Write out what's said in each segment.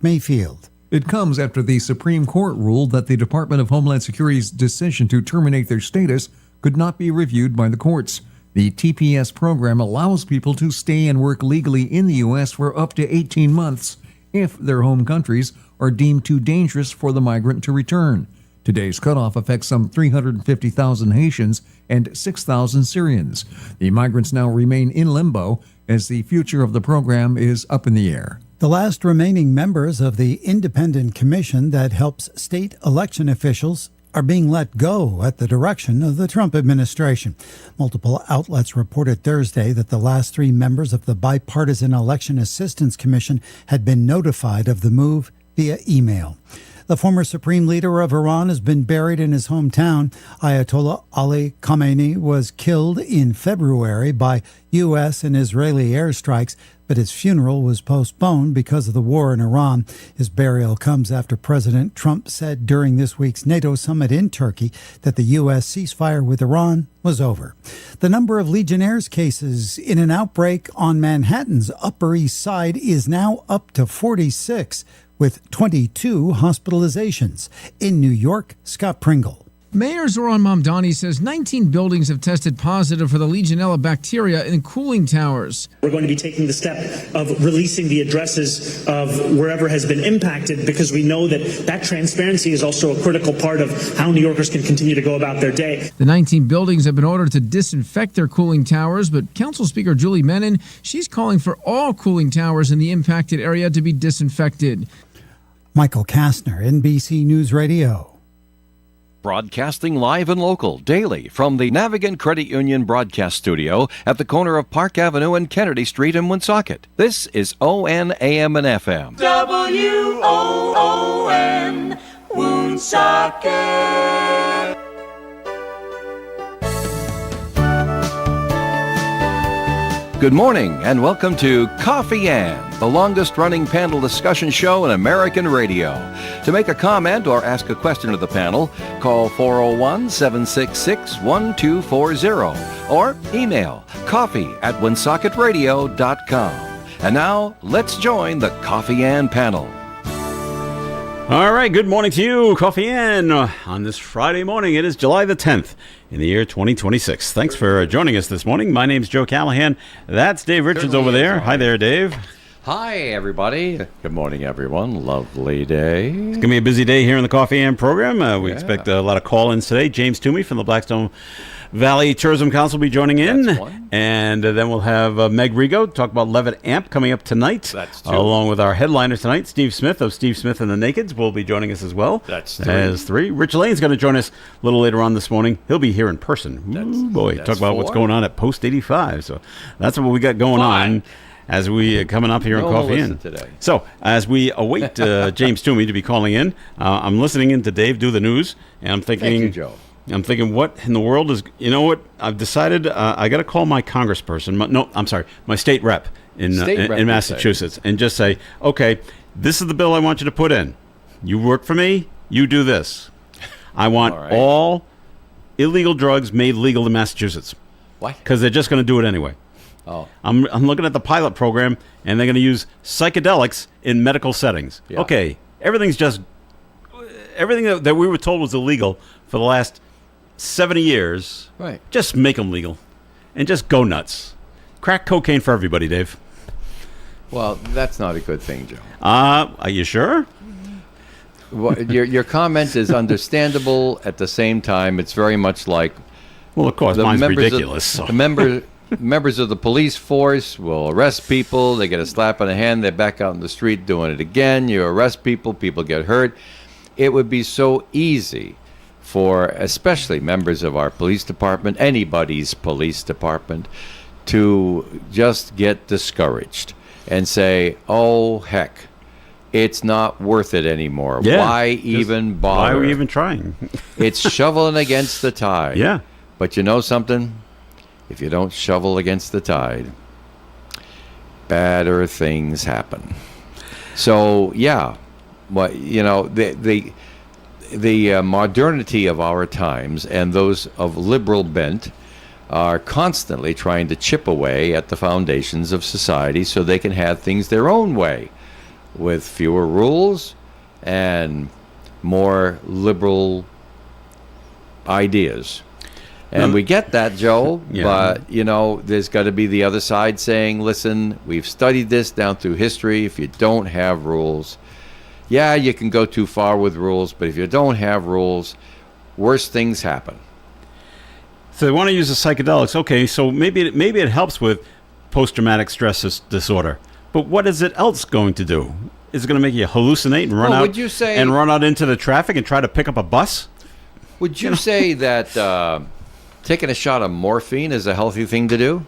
Mayfield. It comes after the Supreme Court ruled that the Department of Homeland Security's decision to terminate their status could not be reviewed by the courts. The TPS program allows people to stay and work legally in the U.S. for up to 18 months if their home countries are deemed too dangerous for the migrant to return. Today's cutoff affects some 350,000 Haitians and 6,000 Syrians. The migrants now remain in limbo as the future of the program is up in the air. The last remaining members of the independent commission that helps state election officials are being let go at the direction of the Trump administration. Multiple outlets reported Thursday that the last 3 members of the Bipartisan Election Assistance Commission had been notified of the move via email. The former supreme leader of Iran has been buried in his hometown. Ayatollah Ali Khamenei was killed in February by U.S. and Israeli airstrikes, but his funeral was postponed because of the war in Iran. His burial comes after President Trump said during this week's NATO summit in Turkey that the U.S. ceasefire with Iran was over. The number of Legionnaire's cases in an outbreak on Manhattan's Upper East Side is now up to 46, with 22 hospitalizations. In New York, Scott Pringle. Mayor Zoran Mamdani says 19 buildings have tested positive for the Legionella bacteria in cooling towers. We're going to be taking the step of releasing the addresses of wherever has been impacted because we know that transparency is also a critical part of how New Yorkers can continue to go about their day. The 19 buildings have been ordered to disinfect their cooling towers, but Council Speaker Julie Menon, she's calling for all cooling towers in the impacted area to be disinfected. Michael Kastner, NBC News Radio. Broadcasting live and local daily from the Navigant Credit Union broadcast studio at the corner of Park Avenue and Kennedy Street in Woonsocket. This is WOON AM and FM. WOON Woonsocket. Good morning and welcome to Coffee Ann, the longest-running panel discussion show in American radio. To make a comment or ask a question of the panel, call 401-766-1240 or email coffee@woonsocketradio.com. And now, let's join the Coffee Ann panel. All right, good morning to you, Coffee Ann. On this Friday morning, it is July the 10th in the year 2026. Thanks for joining us this morning. My name's Joe Callahan. That's Dave Richards over there. Hi there, Dave. Hi, everybody. Good morning, everyone. Lovely day. It's going to be a busy day here in the Coffee Ann program. We expect a lot of call-ins today. James Toomey from the Blackstone Valley Tourism Council will be joining in. That's one. And then we'll have Meg Rigo talk about Levitt Amp coming up tonight. That's two. Along with our headliner tonight, Steve Smith of Steve Smith and the Nakeds will be joining us as well. That's three. As 3. Rich Lane's going to join us a little later on this morning. He'll be here in person. Ooh, boy, that's talk about 4. what's going on at Post 85. So that's what we got going on as we coming up here in Coffee Inn today. So as we await James Toomey to be calling in, I'm listening in to Dave do the news, and I'm thinking, Thank you, Joe. I'm thinking, what in the world is, you know what, I've decided I got to call my congressperson, my state rep in Massachusetts, and just say, okay, this is the bill I want you to put in. You work for me, you do this. I want all illegal drugs made legal in Massachusetts. Why? Because they're just going to do it anyway. Oh. I'm looking at the pilot program, and they're going to use psychedelics in medical settings. Yeah. Okay, everything that we were told was illegal for the last 70 years, Right. just make them legal and just go nuts. Crack cocaine for everybody, Dave. Well, that's not a good thing, Joe. Are you sure? Well, your comment is understandable. At the same time, it's very much like... Well, of course, mine's ridiculous. The members of the police force will arrest people. They get a slap on the hand. They're back out in the street doing it again. You arrest people. People get hurt. It would be so easy for especially members of our police department, anybody's police department, to just get discouraged and say, oh, heck, it's not worth it anymore. Yeah, why even bother? Why are we even trying? It's shoveling against the tide. Yeah. But you know something? If you don't shovel against the tide, badder things happen. So, yeah, well, you know, the modernity of our times and those of liberal bent are constantly trying to chip away at the foundations of society so they can have things their own way. with fewer rules and more liberal ideas. And we get that, Joe, but, there's got to be the other side saying, listen, we've studied this down through history. If you don't have rules, you can go too far with rules, but if you don't have rules, worse things happen. So they want to use the psychedelics. Okay, so maybe it helps with post-traumatic stress disorder. But what is it else going to do? Is it going to make you hallucinate and run out into the traffic and try to pick up a bus? Would you say that taking a shot of morphine is a healthy thing to do?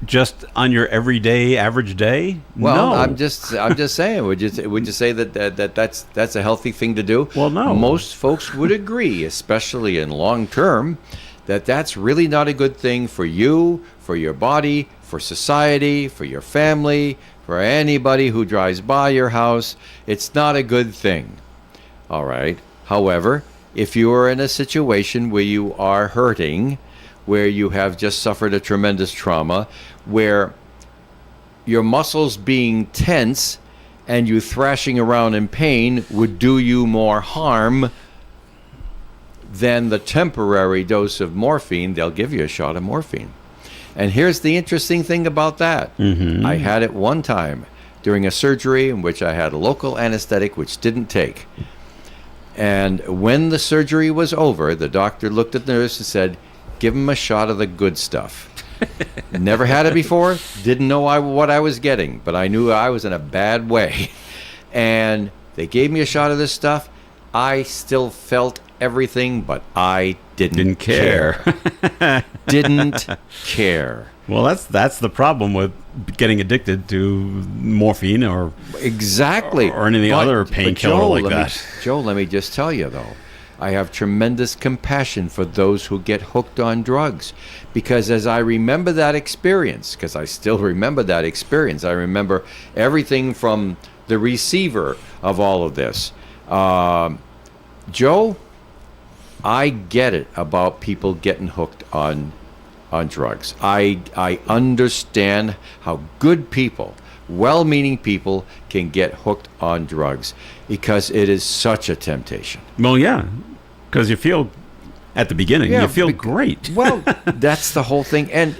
Just on your everyday average day? Well, no. I'm just saying. Would you say that's a healthy thing to do? Well, no. Most folks would agree, especially in long term, that that's really not a good thing for you, for your body, for society, for your family, for anybody who drives by your house. It's not a good thing. All right. However, if you are in a situation where you are hurting, where you have just suffered a tremendous trauma, where your muscles being tense and you thrashing around in pain would do you more harm than the temporary dose of morphine, they'll give you a shot of morphine. And here's the interesting thing about that. Mm-hmm. I had it one time during a surgery in which I had a local anesthetic which didn't take. And when the surgery was over, the doctor looked at the nurse and said, give him a shot of the good stuff. Never had it before, didn't know what I was getting, but I knew I was in a bad way. And they gave me a shot of this stuff. I still felt everything, but I didn't care. Didn't care. Well, that's the problem with getting addicted to morphine or any other painkiller like that. Joe, let me just tell you though, I have tremendous compassion for those who get hooked on drugs, because as I remember that experience, because I still remember that experience, I remember everything from the receiver of all of this. Joe, I get it about people getting hooked on drugs. I understand how good people, well-meaning people, can get hooked on drugs because it is such a temptation. Well, yeah, because you feel, at the beginning, you feel great. Well, that's the whole thing. And,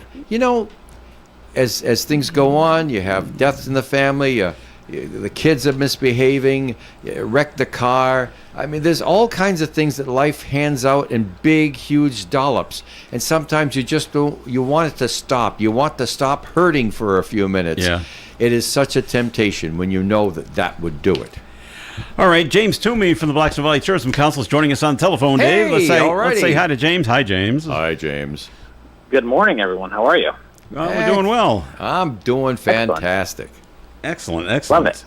as things go on, you have deaths in the family, the kids are misbehaving, wreck the car. I mean, there's all kinds of things that life hands out in big, huge dollops. And sometimes you want it to stop. You want to stop hurting for a few minutes. Yeah. It is such a temptation when you know that would do it. All right, James Toomey from the Blackstone Valley Tourism Council is joining us on the telephone, Hey, Dave. alrighty. Let's say hi to James. Hi, James. Hi, James. Good morning, everyone. How are you? Well, we're doing well. I'm doing fantastic. Excellent. Love it.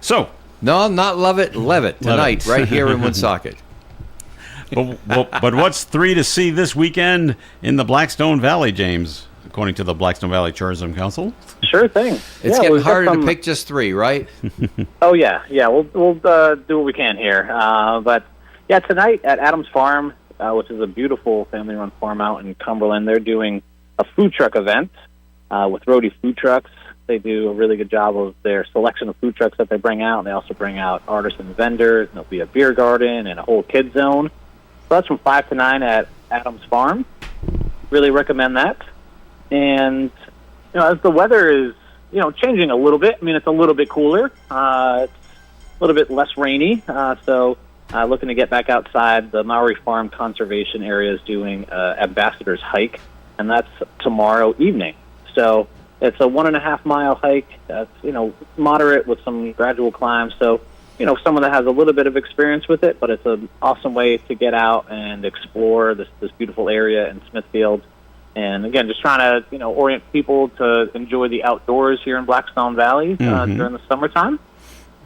So, No, not love it, Levitt tonight, right here in Woonsocket. but what's 3 to see this weekend in the Blackstone Valley, James, according to the Blackstone Valley Tourism Council? Sure thing. It's getting harder to pick just 3, right? Oh yeah. We'll do what we can here. But yeah, tonight at Adams Farm, which is a beautiful family-run farm out in Cumberland, they're doing a food truck event with Roadie Food Trucks. They do a really good job of their selection of food trucks that they bring out. They also bring out artisan vendors. There'll be a beer garden and a whole kids zone. So that's from 5 to 9 at Adams Farm. Really recommend that. And as the weather is changing a little bit. I mean, it's a little bit cooler. It's a little bit less rainy. So looking to get back outside. The Maori Farm Conservation Area is doing Ambassador's Hike, and that's tomorrow evening. So it's a 1.5 mile hike. That's moderate with some gradual climbs. So someone that has a little bit of experience with it, but it's an awesome way to get out and explore this beautiful area in Smithfield. And again, just trying to orient people to enjoy the outdoors here in Blackstone Valley during the summertime.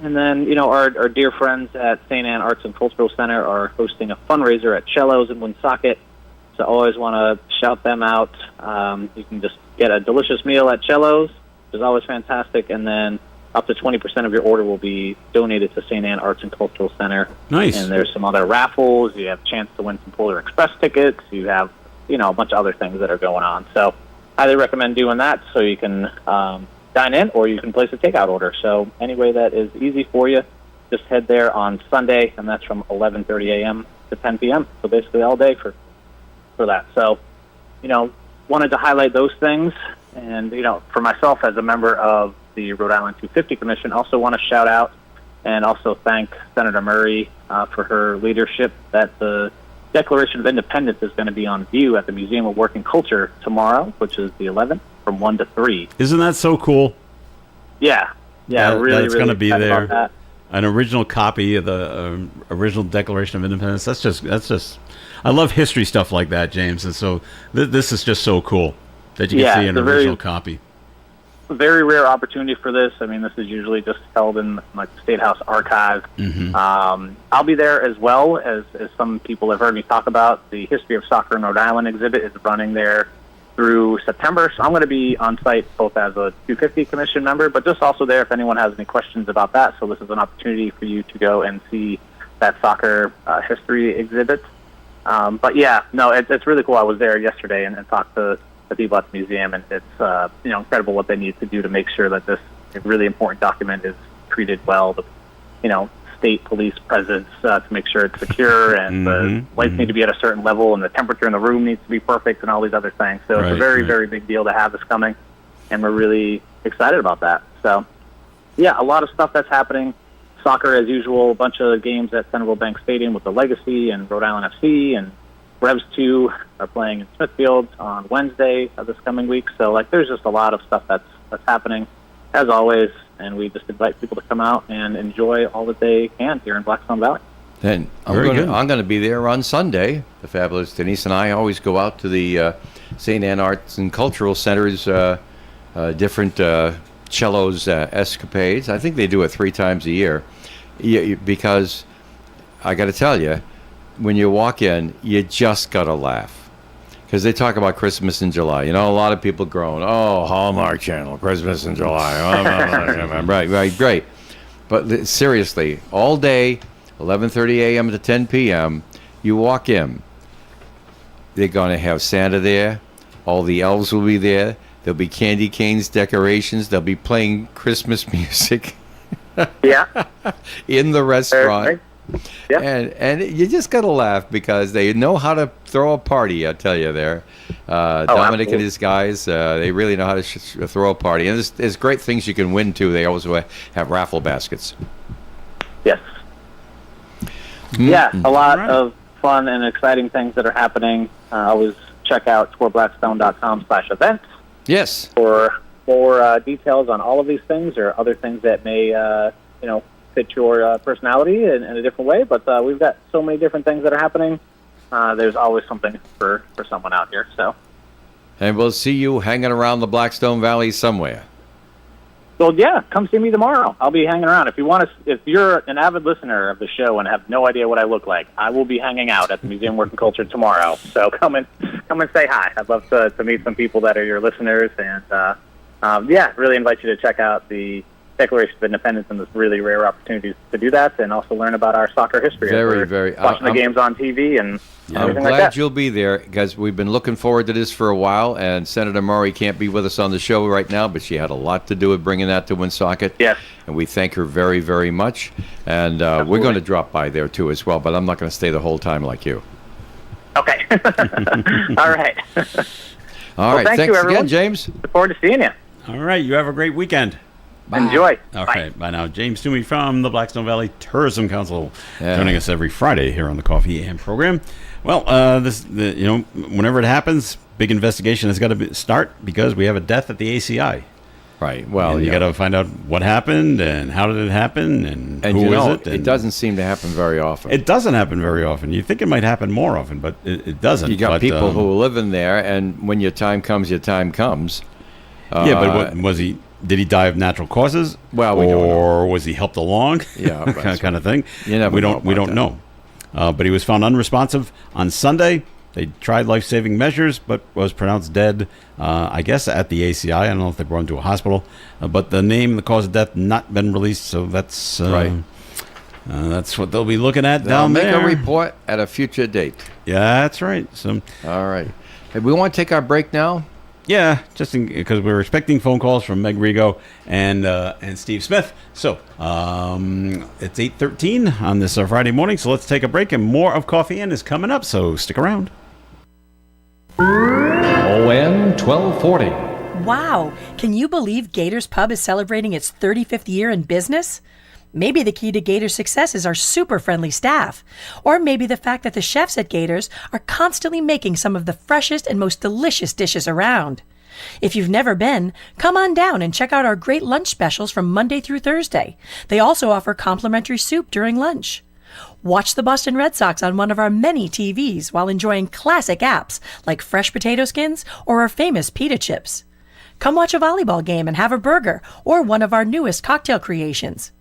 And then our dear friends at St. Anne Arts and Cultural Center are hosting a fundraiser at Cello's in Woonsocket. So I always want to shout them out. You can just get a delicious meal at Cello's, which is always fantastic, and then up to 20% of your order will be donated to St. Anne Arts and Cultural Center. Nice. And there's some other raffles. You have a chance to win some Polar Express tickets. You have, a bunch of other things that are going on. So highly recommend doing that so you can dine in, or you can place a takeout order. So any way that is easy for you, just head there on Sunday, and that's from 11:30 a.m. to 10 p.m. So basically all day for that. So, wanted to highlight those things. And, for myself as a member of the Rhode Island 250 Commission, also want to shout out and also thank Senator Murray for her leadership that the Declaration of Independence is going to be on view at the Museum of Working Culture tomorrow, which is the 11th, from 1 to 3. Isn't that so cool? Yeah. Really, that's going to be excited there. about that. An original copy of the original Declaration of Independence. That's just. I love history stuff like that, James, and so this is just so cool that you can see an original copy. Very rare opportunity for this. I mean, this is usually just held in like the State House archive. Mm-hmm. I'll be there as well, as some people have heard me talk about. The History of Soccer in Rhode Island exhibit is running there through September, so I'm going to be on site both as a 250 Commission member, but just also there if anyone has any questions about that. So this is an opportunity for you to go and see that soccer history exhibit. But yeah, no, it's really cool. I was there yesterday and talked to the people at the museum, and it's incredible what they need to do to make sure that this really important document is treated well. The state police presence to make sure it's secure, and the lights need to be at a certain level, and the temperature in the room needs to be perfect, and all these other things. So it's a very, very big deal to have this coming, and we're really excited about that. So, yeah, a lot of stuff that's happening. Soccer, as usual, a bunch of games at Central Bank Stadium with the Legacy and Rhode Island FC, and Revs 2 are playing in Smithfield on Wednesday of this coming week. So, there's just a lot of stuff that's happening, as always, and we just invite people to come out and enjoy all that they can here in Blackstone Valley. And I'm going to be there on Sunday. The fabulous Denise and I always go out to the St. Anne Arts and Cultural Center's different cellos escapades. I think they do it 3 times a year. Because I got to tell you, when you walk in, you just got to laugh. Because they talk about Christmas in July. A lot of people groan, Hallmark Channel, Christmas in July. Right, great. But seriously, all day, 11:30 a.m. to 10 p.m., you walk in. They're going to have Santa there. All the elves will be there. There'll be candy canes, decorations. They'll be playing Christmas music. In the restaurant. Yeah. And you just got to laugh because they know how to throw a party, I tell you there. Dominic absolutely. and his guys, they really know how to throw a party. And there's great things you can win, too. They always have raffle baskets. Yes. Yeah, a lot of fun and exciting things that are happening. Always check out scoreblackstone.com/events. Yes. For more details on all of these things or other things that may, fit your personality in a different way. But we've got so many different things that are happening. There's always something for someone out here. So. And we'll see you hanging around the Blackstone Valley somewhere. So yeah, come see me tomorrow. I'll be hanging around. If you're an avid listener of the show and have no idea what I look like, I will be hanging out at the Museum of Working Culture tomorrow. So come and say hi. I'd love to meet some people that are your listeners, and really invite you to check out the Declaration of Independence and this really rare opportunities to do that, and also learn about our soccer history. Very. Watching the games on TV and I'm everything glad like that. you'll be there because we've been looking forward to this for a while, and Senator Murray can't be with us on the show right now, but she had a lot to do with bringing that to Woonsocket. Yes. And we thank her very, very much. And we're going to drop by there, too, as well, but I'm not going to stay the whole time like you. Okay. All right. All right. Thank you, Thanks everyone. again, James. Look forward to seeing you. All right, you have a great weekend. Enjoy. All Bye. right, bye now. James Toomey from the Blackstone Valley Tourism Council, Yeah. joining us every Friday here on the Coffee AM program. Well, whenever it happens, big investigation has got to start because we have a death at the ACI. Right. Well, And you got to find out what happened and how did it happen and who was it. And it doesn't seem to happen very often. It doesn't happen very often. You think it might happen more often, but it doesn't. You got But, people who live in there, and when your time comes, your time comes. Yeah, but was he? Did he die of natural causes? Well, we don't know. Or was he helped along? Yeah, that's kind of thing. You never we know don't about know. But he was found unresponsive on Sunday. They tried life-saving measures, but was pronounced dead. I guess at the ACI. I don't know if they brought him to a hospital, but the name and the cause of death not been released. So that's Right. That's what they'll be looking at They'll down make there. a report at a future date. Yeah, that's right. So All right. Hey, we want to take our break now. Yeah, just because we're expecting phone calls from Meg Rigo and Steve Smith. So it's 8:13 on this Friday morning. So let's take a break, and more of Coffee In is coming up. So stick around. ON 1240. Wow, can you believe Gators Pub is celebrating its 35th year in business? Maybe the key to Gators' success is our super friendly staff. Or maybe the fact that the chefs at Gators are constantly making some of the freshest and most delicious dishes around. If you've never been, come on down and check out our great lunch specials from Monday through Thursday. They also offer complimentary soup during lunch. Watch the Boston Red Sox on one of our many TVs while enjoying classic apps like fresh potato skins or our famous pita chips. Come watch a volleyball game and have a burger or one of our newest cocktail creations.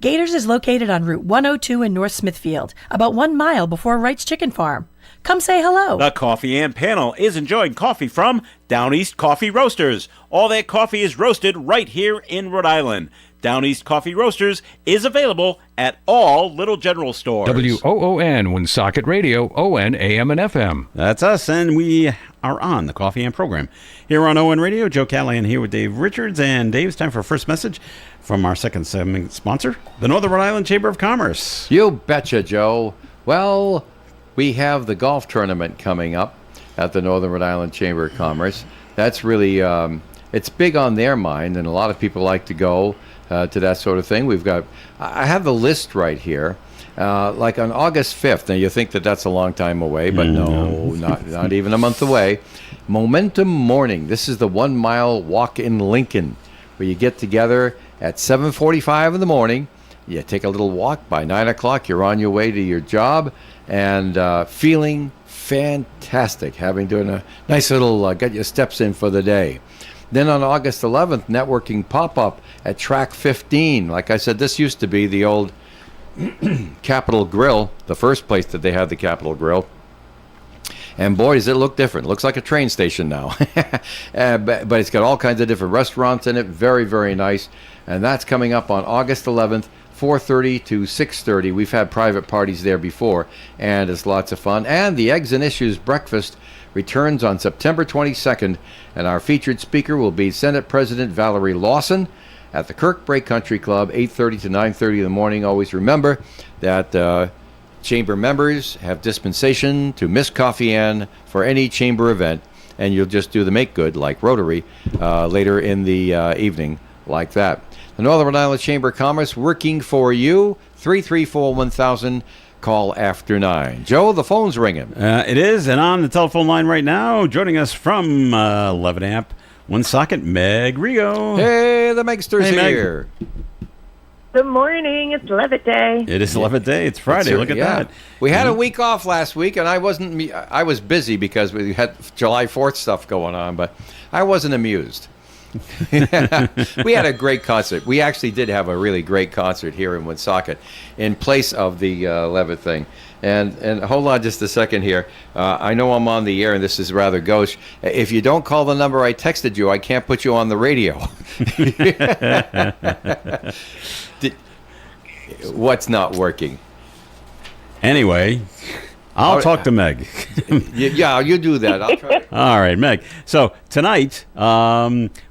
Gators is located on Route 102 in North Smithfield, about 1 mile before Wright's Chicken Farm. Come say hello. The Coffee and panel is enjoying coffee from Down East Coffee Roasters. All their coffee is roasted right here in Rhode Island. Down East Coffee Roasters is available at all Little General stores. WOON Woonsocket Radio, ON AM and FM. That's us, and we are on the Coffee and program. Here on ON Radio, Joe Callahan here with Dave Richards. And Dave, it's time for a first message from our second segment sponsor, the Northern Rhode Island Chamber of Commerce. You betcha, Joe. Well, we have the golf tournament coming up at the Northern Rhode Island Chamber of Commerce. That's really, it's big on their mind, and a lot of people like to go to that sort of thing. I have the list right here. Like on August 5th, now you think that that's a long time away, but no, not even a month away. Momentum Morning. This is the 1 mile walk in Lincoln, where you get together at 7:45 in the morning. You take a little walk. By 9 o'clock, you're on your way to your job and feeling fantastic, having done a nice little get your steps in for the day. Then on August 11th, networking pop-up at Track 15. Like I said, this used to be the old Capitol Grill, the first place that they had the Capitol Grill. And boy, does it look different. It looks like a train station now. But it's got all kinds of different restaurants in it. Very, very nice. And that's coming up on August 11th, 4:30 to 6:30. We've had private parties there before, and it's lots of fun. And the Eggs and Issues Breakfast returns on September 22nd, and our featured speaker will be Senate President Valerie Lawson at the Kirkbrake Country Club, 8:30 to 9:30 in the morning. Always remember that chamber members have dispensation to miss Coffee In for any chamber event, and you'll just do the make good like Rotary later in the evening like that. The Northern Rhode Island Chamber of Commerce working for you, 334-1000. Call after 9. Joe, the phone's ringing. It is, and on the telephone line right now, joining us from 11 Amp, Woonsocket, Meg Rigo. Hey, the Megster's here. Good morning. It's Levitt Day. It is Levitt Day. It's Friday. Look at that. We had a week off last week, and I was busy because we had July 4th stuff going on, but I wasn't amused. We had a great concert. We actually did have a really great concert here in Woonsocket in place of the Levitt thing. And hold on just a second here. I know I'm on the air, and this is rather gauche. If you don't call the number I texted you, I can't put you on the radio. What's not working? Anyway, I'll talk to Meg. Yeah, you do that. I'll try. All right, Meg. So tonight,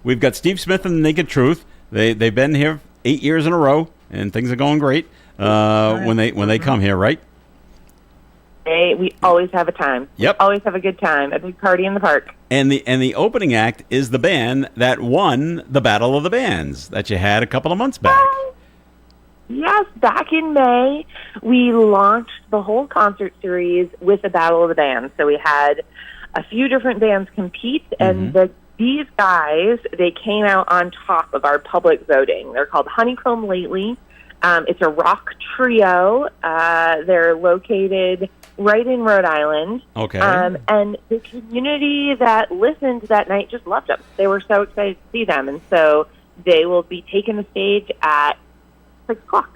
we've got Steve Smith and the Naked Truth. They've been here 8 years in a row, and things are going great when they come here, right? We always have a time. Yep. Always have a good time. A big party in the park. And the opening act is the band that won the Battle of the Bands that you had a couple of months back. Yes, back in May, we launched the whole concert series with the Battle of the Bands. So we had a few different bands compete, and these guys, they came out on top of our public voting. They're called Honeycomb Lately. It's a rock trio. They're located right in Rhode Island. Okay. And the community that listened that night just loved them. They were so excited to see them. And so they will be taking the stage at 6 o'clock.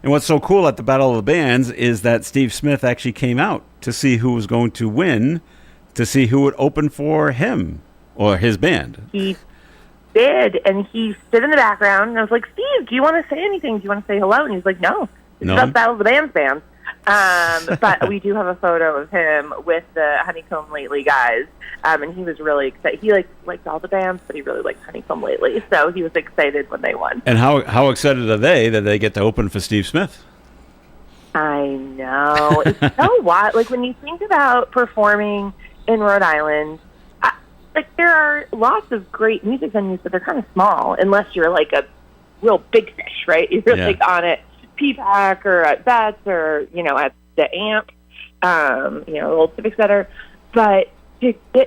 And what's so cool at the Battle of the Bands is that Steve Smith actually came out to see who was going to win, to see who would open for him or his band. He did, and he stood in the background, and I was like, Steve, do you want to say anything? Do you want to say hello? And he's like, no. It's about Battle of the Bands band. But we do have a photo of him with the Honeycomb Lately guys, and he was really excited. He liked all the bands, but he really liked Honeycomb Lately, so he was excited when they won. And how excited are they that they get to open for Steve Smith? I know. It's so wild. Like, when you think about performing in Rhode Island, there are lots of great music venues, but they're kind of small, unless you're like a real big fish, right? You're like on at PPAC or at Betts or, at the AMP, Old Civic Center. But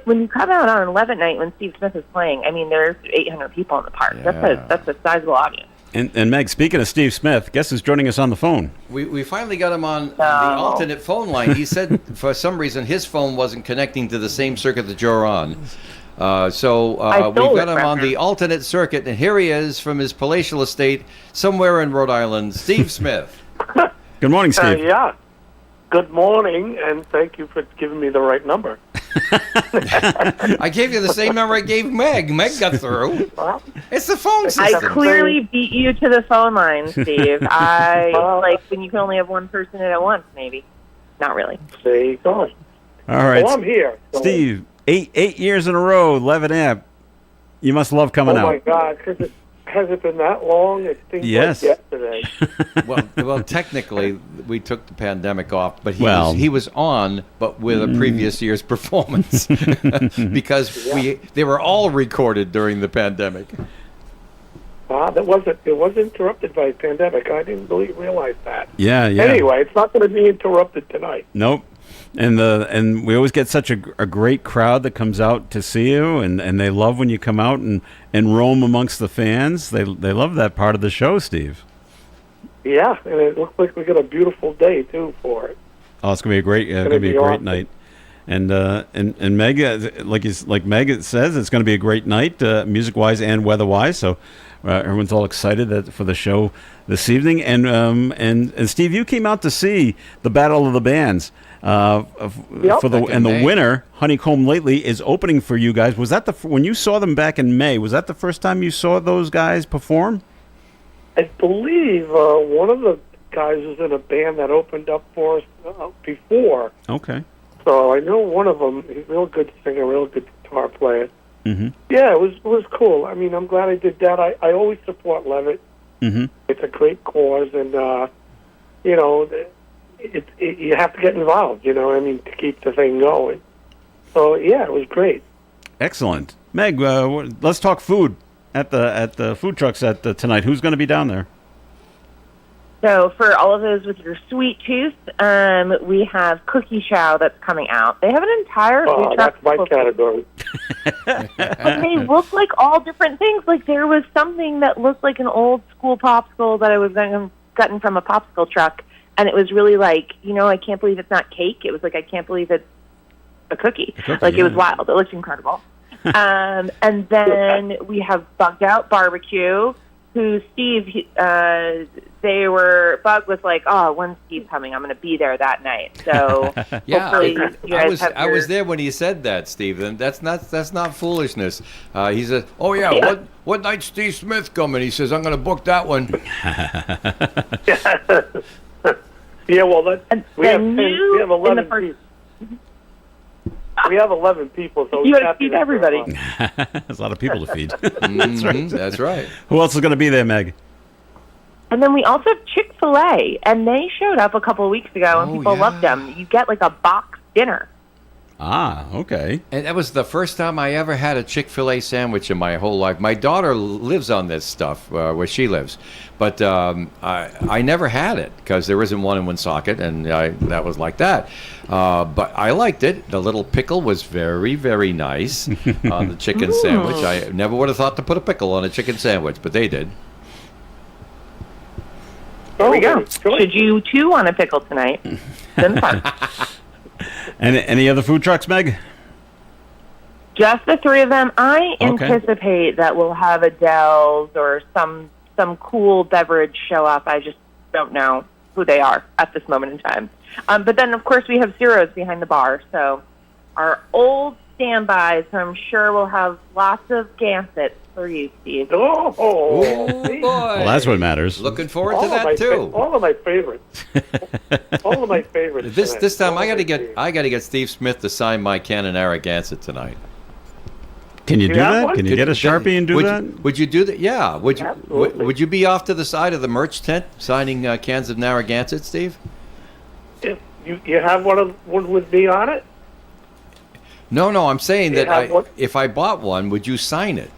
when you come out on 11 night when Steve Smith is playing, I mean, there's 800 people in the park. Yeah. That's a sizable audience. And Meg, speaking of Steve Smith, guess who's joining us on the phone? We finally got him on the alternate phone line. He said for some reason his phone wasn't connecting to the same circuit that you're on. So we've got him on the alternate circuit, and here he is from his palatial estate somewhere in Rhode Island, Steve Smith. Good morning, Steve. Yeah. Good morning, and thank you for giving me the right number. I gave you the same number I gave Meg. Meg got through. It's the phone system. I clearly beat you to the phone line, Steve. When you can only have one person in at once, maybe. Not really. There you go. All right. Well, I'm here. So. Steve, eight years in a row, 11 amp. You must love coming out. Oh, my God. Has it been that long? It seems like yesterday. well, technically, we took the pandemic off, but he was on, but with a previous year's performance because they were all recorded during the pandemic. It was interrupted by the pandemic. I didn't realize that. Yeah. Anyway, it's not going to be interrupted tonight. Nope. And we always get such a great crowd that comes out to see you, and they love when you come out and roam amongst the fans. They love that part of the show, Steve. Yeah, and it looks like we got a beautiful day too for it. Oh, it's gonna be a great great night. And Meg, like Meg says, it's going to be a great night, music-wise and weather-wise. So everyone's all excited for the show this evening. And Steve, you came out to see the Battle of the Bands. The winner, Honeycomb Lately, is opening for you guys. Was that when you saw them back in May? Was that the first time you saw those guys perform? I believe one of the guys was in a band that opened up for us before. Okay. So I know one of them. He's a real good singer, real good guitar player. Mm-hmm. Yeah, it was cool. I mean, I'm glad I did that. I always support Levitt. Mm-hmm. It's a great cause, and you have to get involved, to keep the thing going. So, yeah, it was great. Excellent. Meg, let's talk food at the food trucks tonight. Who's going to be down there? So for all of those with your sweet tooth, we have Cookie Chow that's coming out. They have an entire food truck. That's my category. But they look like all different things. Like there was something that looked like an old school popsicle that I was gotten from a popsicle truck. And it was really like, I can't believe it's not cake. It was like, I can't believe it's a cookie. It was wild. It looked incredible. And then we have Bugged Out Barbecue, who Steve, Bug was like, when's Steve coming? I'm going to be there that night. So hopefully you guys I was there when he said that, Steve, and that's not foolishness. He said, what night's Steve Smith coming? He says, I'm going to book that one. Yeah, well, we have 11 people. We have 11 people, so you got to feed everybody. There's a lot of people to feed. That's right. Who else is going to be there, Meg? And then we also have Chick-fil-A, and they showed up a couple of weeks ago, and people loved them. You get like a box dinner. Ah, okay. And that was the first time I ever had a Chick-fil-A sandwich in my whole life. My daughter lives on this stuff where she lives, but I never had it because there isn't one in Woonsocket, and that was like that. But I liked it. The little pickle was very, very nice on the chicken sandwich. I never would have thought to put a pickle on a chicken sandwich, but they did. There we go. Should you too want a pickle tonight? Then fun. And any other food trucks, Meg? Just the three of them. I anticipate that we'll have Adele's or some cool beverage show up. I just don't know who they are at this moment in time. But then, of course, we have Zeros behind the bar. So our old standby, so I'm sure we'll have lots of gansets for you, Steve. Oh, boy. Well, that's what matters. Looking forward to that too. All of my favorites. All of my favorites. This time I got to get Steve Smith to sign my Canon Narragansett tonight. Can you do that? Can you get a Sharpie and do that? Would you do that? Yeah. Would you be off to the side of the merch tent signing cans of Narragansett, Steve? If you have one with me on it? No. I'm saying that if I bought one, would you sign it?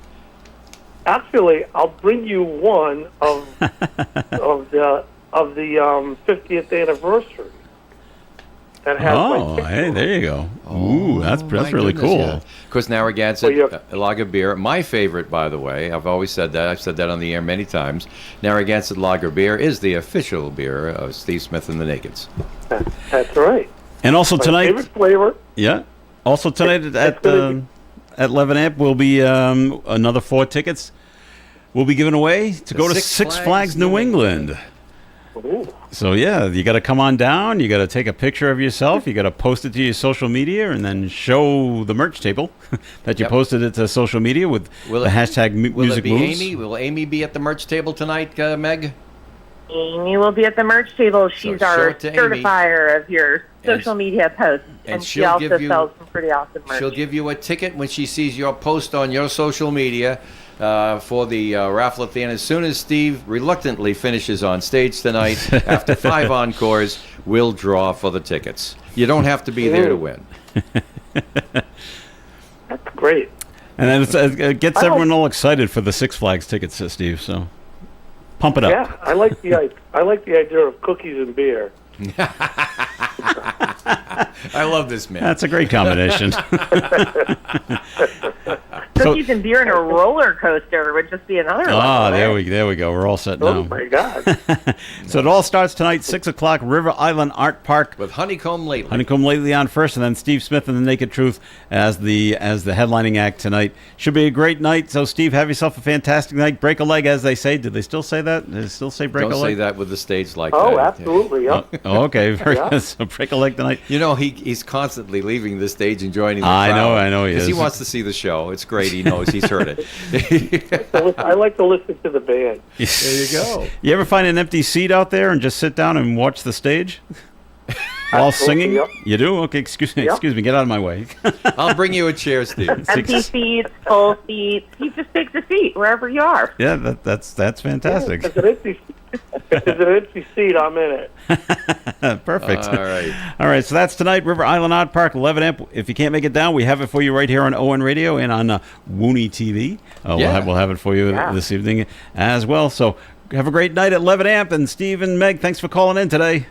Actually, I'll bring you one of the 50th anniversary. That has hey, there you go. Ooh, that's really cool. Yeah. Of course, Narragansett lager beer, my favorite, by the way. I've always said that. I've said that on the air many times. Narragansett lager beer is the official beer of Steve Smith and the Nakeds. That's right. And also my tonight, favorite flavor. Yeah. Also tonight at 11 Amp will be another 4 tickets. We'll be giving away to go to Six Flags New England. Ooh. So yeah, you got to come on down. You got to take a picture of yourself. You got to post it to your social media, and then show the merch table that you posted it to social media with the hashtag Music Will it be Moves. Amy? Will Amy be at the merch table tonight, Meg? Amy will be at the merch table. She's our certifier of your social media posts, and she also sells some pretty awesome merch. She'll give you a ticket when she sees your post on your social media for the raffle at the end. As soon as Steve reluctantly finishes on stage tonight, after 5 encores, we'll draw for the tickets. You don't have to be there to win. That's great. And then it gets everyone all excited for the Six Flags tickets, Steve. So pump it up. Yeah, I like the idea of cookies and beer. I love this man. That's a great combination. Cookies and beer and a roller coaster would just be another one. Ah, there we go. We're all set now. Oh my God! So it all starts tonight, 6 o'clock, River Island Art Park with Honeycomb Lately. Honeycomb Lately on first, and then Steve Smith and the Naked Truth as the headlining act tonight. Should be a great night. So Steve, have yourself a fantastic night. Break a leg, as they say. Did they still say that? Did they still say break a leg? Don't say that with the stage like that. Oh, absolutely. Yep. Oh, okay. Very good. So break a leg tonight. You know, he's constantly leaving the stage and joining the crowd. I know he is. Because he wants to see the show. It's great. He knows. He's heard it. I like to listen to the band. There you go. You ever find an empty seat out there and just sit down and watch the stage while singing? Yep. You do? Okay, excuse me. Get out of my way. I'll bring you a chair, Steve. Empty seats, full seats. You just take the seat wherever you are. Yeah, that's fantastic. If it's an empty seat, I'm in it. Perfect. All right. So that's tonight, River Island Art Park, 11 Amp. If you can't make it down, we have it for you right here on ON Radio and on WOON TV. We'll have it for you this evening as well. So have a great night at 11 Amp. And Steve and Meg, thanks for calling in today.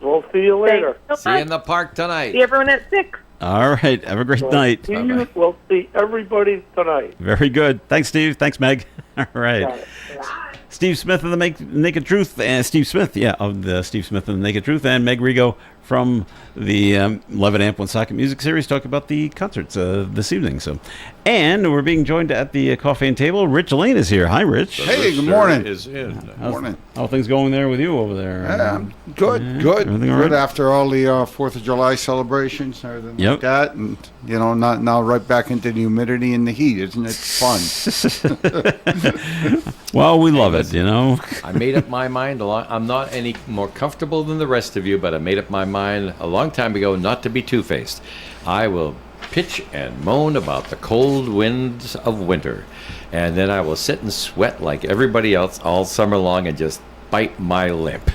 We'll see you later. See you in the park tonight. See everyone at 6. All right. Have a great night. We'll see everybody tonight. Very good. Thanks, Steve. Thanks, Meg. All right. Steve Smith of the Naked Truth, and Steve Smith, of the Steve Smith and the Naked Truth, and Meg Rigo from the 11 Amp Woonsocket Music Series, talking about the concerts this evening. And we're being joined at the coffee and table. Rich Lane is here. Hi, Rich. Hey, good morning. Morning. How are things going there with you over there? Good. Everything all right? Good after all the 4th of July celebrations and everything like that. And, not now right back into the humidity and the heat. Isn't it fun? Well, we love it, I made up my mind. I'm not any more comfortable than the rest of you, but I made up my mind a long time ago not to be two-faced. I will pitch and moan about the cold winds of winter, and then I will sit and sweat like everybody else all summer long and just bite my lip.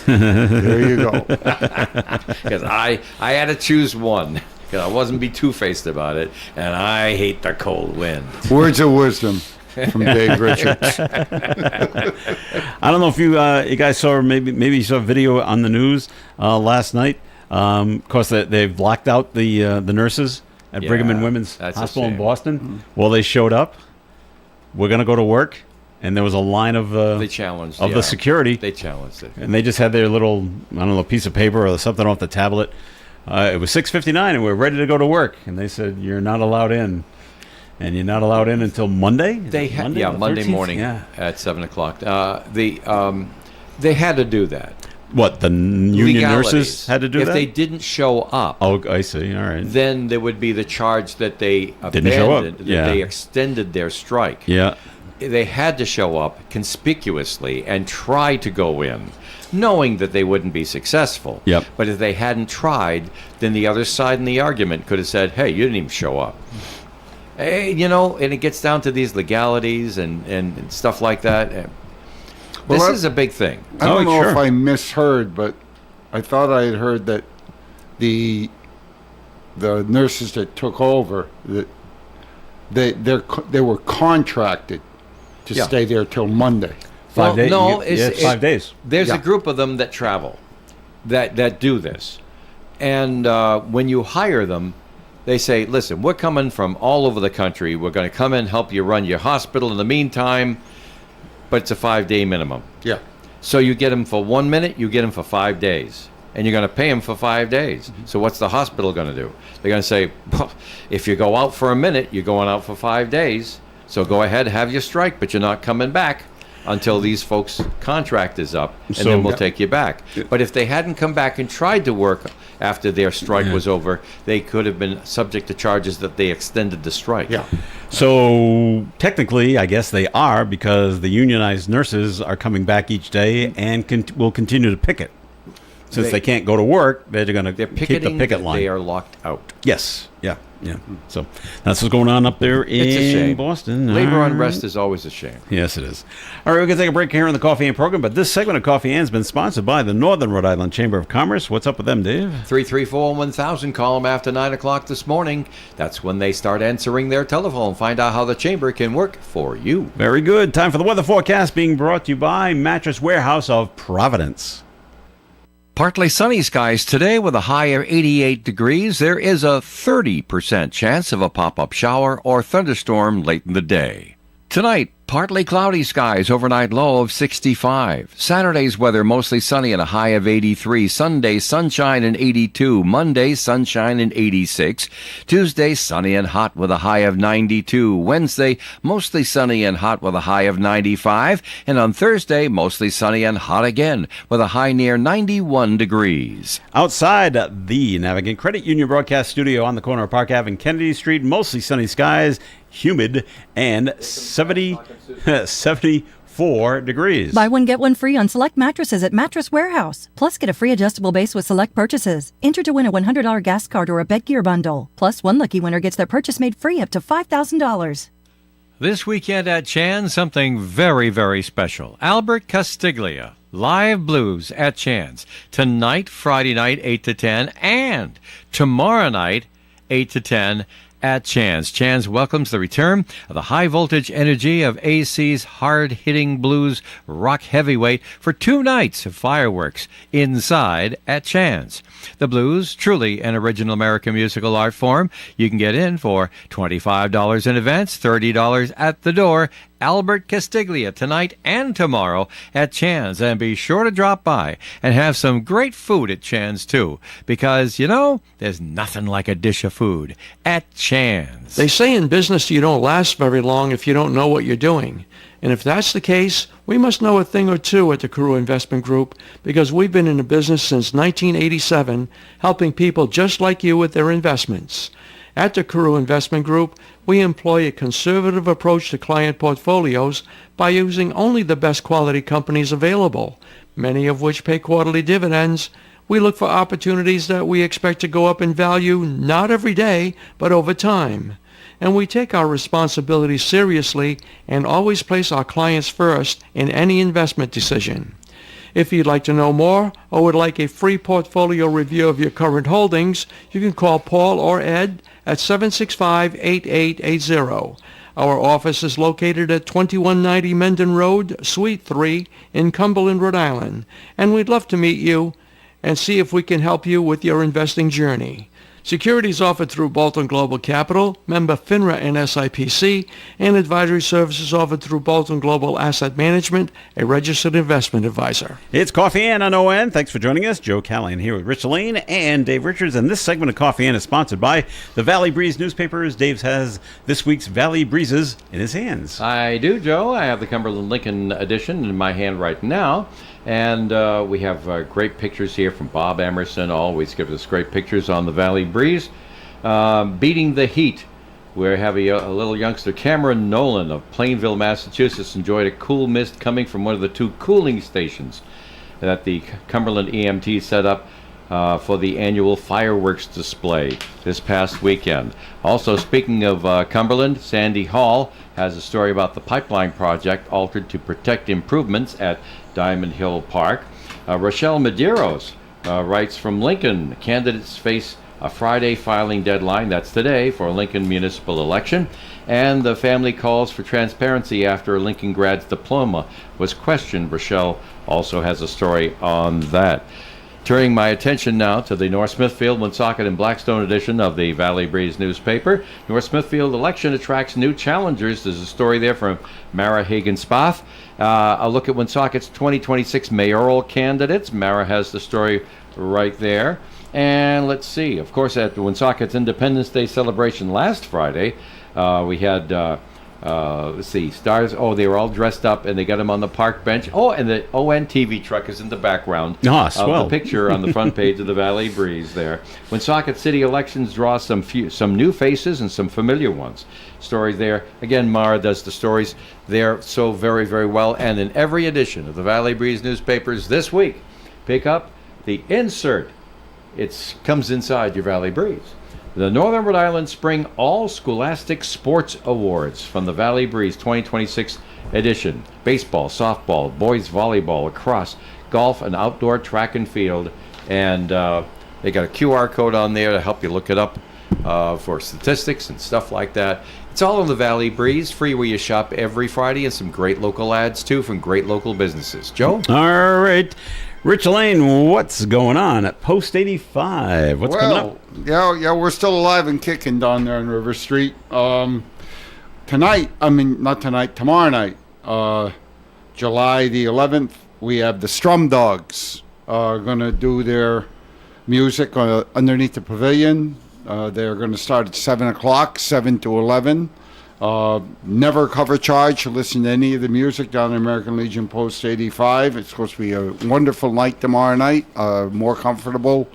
There you go. Because I had to choose one. Because I wasn't be two-faced about it, and I hate the cold wind. Words of wisdom from Dave Richards. I don't know if you guys saw, maybe you saw a video on the news last night. Of course, they've locked out the nurses at Brigham and Women's Hospital in Boston. Mm-hmm. Well, they showed up. We're going to go to work. And there was a line of they challenged the security. They challenged it, and they just had their little piece of paper or something off the tablet. It was 6:59, and we were ready to go to work. And they said, "You're not allowed in, and you're not allowed in until Monday." Monday morning at 7 o'clock. They had to do that. What, the union nurses had to do if that? If they didn't show up. Oh, I see. All right. Then there would be the charge that they didn't show up. That they extended their strike. Yeah. They had to show up conspicuously and try to go in, knowing that they wouldn't be successful. Yep. But if they hadn't tried, then the other side in the argument could have said, hey, you didn't even show up. Hey, and it gets down to these legalities and stuff like that. This is a big thing. I don't know if I misheard, but I thought I had heard that the nurses that took over, that they were contracted to stay there till Monday. 5 days. No, it's 5 days. There's a group of them that travel, that do this, and when you hire them, they say, "Listen, we're coming from all over the country. We're going to come in, help you run your hospital in the meantime." But it's a 5-day minimum. Yeah. So you get them for 1 minute, you get them for 5 days. And you're going to pay them for 5 days. Mm-hmm. So what's the hospital going to do? They're going to say, well, if you go out for a minute, you're going out for 5 days. So go ahead, have your strike, but you're not coming back until these folks' contract is up, and then we'll take you back. But if they hadn't come back and tried to work after their strike was over, they could have been subject to charges that they extended the strike. Yeah. So technically, I guess they are, because the unionized nurses are coming back each day and will continue to picket. Since they can't go to work, they're going to keep the picket line. They are locked out. Yes. Yeah. Yeah. So that's what's going on up there in Boston. Labor unrest is always a shame. Yes, it is. All right, we're going to take a break here on the Coffee and program, but this segment of Coffee and has been sponsored by the Northern Rhode Island Chamber of Commerce. What's up with them, Dave? 334-1000, call them after 9 o'clock this morning. That's when they start answering their telephone. Find out how the chamber can work for you. Very good. Time for the weather forecast, being brought to you by Mattress Warehouse of Providence. Partly sunny skies today with a high of 88 degrees. There is a 30% chance of a pop-up shower or thunderstorm late in the day. Tonight, partly cloudy skies, overnight low of 65. Saturday's weather mostly sunny and a high of 83. Sunday, sunshine and 82. Monday, sunshine and 86. Tuesday, sunny and hot with a high of 92. Wednesday, mostly sunny and hot with a high of 95. And on Thursday, mostly sunny and hot again with a high near 91 degrees. Outside the Navigant Credit Union broadcast studio on the corner of Park Ave and Kennedy Street, mostly sunny skies, humid, and 74 degrees. Buy one, get one free on select mattresses at Mattress Warehouse. Plus, get a free adjustable base with select purchases. Enter to win a $100 gas card or a bed gear bundle. Plus, one lucky winner gets their purchase made free up to $5,000. This weekend at Chan, something very, very special. Albert Castiglia, live blues at Chan's. Tonight, Friday night, 8 to 10, and tomorrow night, 8 to 10, at Chan's. Chan's welcomes the return of the high-voltage energy of AC's hard-hitting blues rock heavyweight for 2 nights of fireworks inside at Chan's. The blues, truly an original American musical art form. You can get in for $25 in advance, $30 at the door. Albert Castiglia tonight and tomorrow at Chan's. And be sure to drop by and have some great food at Chan's too, because, there's nothing like a dish of food at Chan's. They say in business you don't last very long if you don't know what you're doing. And if that's the case, we must know a thing or two at the Carew Investment Group, because we've been in the business since 1987, helping people just like you with their investments. At the Carew Investment Group, we employ a conservative approach to client portfolios by using only the best quality companies available, many of which pay quarterly dividends. We look for opportunities that we expect to go up in value not every day, but over time. And we take our responsibilities seriously and always place our clients first in any investment decision. If you'd like to know more or would like a free portfolio review of your current holdings, you can call Paul or Ed at 765-8880. Our office is located at 2190 Mendon Road, Suite 3 in Cumberland, Rhode Island. And we'd love to meet you and see if we can help you with your investing journey. Securities offered through Bolton Global Capital, member FINRA and SIPC, and advisory services offered through Bolton Global Asset Management, a registered investment advisor. It's Coffee and on ON. Thanks for joining us. Joe Callahan here with Rich Lane and Dave Richards. And this segment of Coffee and is sponsored by the Valley Breeze newspapers. Dave has this week's Valley Breezes in his hands. I do, Joe. I have the Cumberland Lincoln edition in my hand right now. And we have great pictures here from Bob Emerson. Always gives us great pictures on the Valley Breeze. Beating the Heat. We're having a little youngster, Cameron Nolan of Plainville, Massachusetts, enjoyed a cool mist coming from one of the 2 cooling stations that the Cumberland EMT set up for the annual fireworks display this past weekend. Also, speaking of Cumberland, Sandy Hall has a story about the pipeline project altered to protect improvements at Diamond Hill Park. Rochelle Medeiros writes from Lincoln, candidates face a Friday filing deadline, that's today, for Lincoln municipal election, and the family calls for transparency after a Lincoln grad's diploma was questioned. Rochelle also has a story on that. Turning my attention now to the North Smithfield, Woonsocket, and Blackstone edition of the Valley Breeze newspaper. North Smithfield election attracts new challengers. There's a story there from Mara Hagen-Spath. A look at Woonsocket's 2026 mayoral candidates. Mara has the story right there. And let's see, of course, at the Woonsocket's Independence Day celebration last Friday, we had, let's see, stars. Oh, they were all dressed up, and they got them on the park bench. Oh, and the ON TV truck is in the background of the picture on the front page of the Valley Breeze there. Woonsocket city elections draw some new faces and some familiar ones. Stories there. Again, Mara does the stories there so very, very well. And in every edition of the Valley Breeze newspapers this week, pick up the insert. It comes inside your Valley Breeze. The Northern Rhode Island Spring All Scholastic Sports Awards from the Valley Breeze 2026 edition. Baseball, softball, boys volleyball, lacrosse, golf, and outdoor track and field. And they got a QR code on there to help you look it up for statistics and stuff like that. It's all in the Valley Breeze, free where you shop every Friday, and some great local ads, too, from great local businesses. Joe? All right. Rich Lane, what's going on at Post 85? What's coming up? Yeah, we're still alive and kicking down there on River Street. Tomorrow night, July the 11th, we have the Strum Dogs going to do their music underneath the pavilion. They're going to start at 7 o'clock, 7 to 11. Never cover charge to listen to any of the music down at American Legion Post 85. It's supposed to be a wonderful night tomorrow night, more comfortable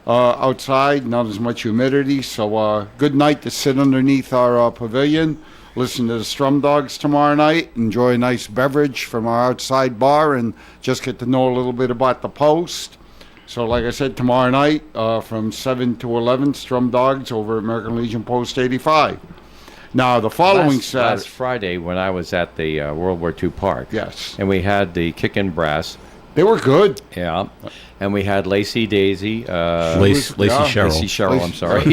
outside, not as much humidity. So good night to sit underneath our pavilion, listen to the Strum Dogs tomorrow night, enjoy a nice beverage from our outside bar, and just get to know a little bit about the Post. So like I said, tomorrow night from 7 to 11, Strum Dogs over at American Legion Post 85. Now, the following Saturday... Last Friday, when I was at the World War II Park. Yes. And we had the Kickin' Brass. They were good. Yeah. And we had Lacey Daisy. Lacey Cheryl. Lacey Cheryl, I'm sorry.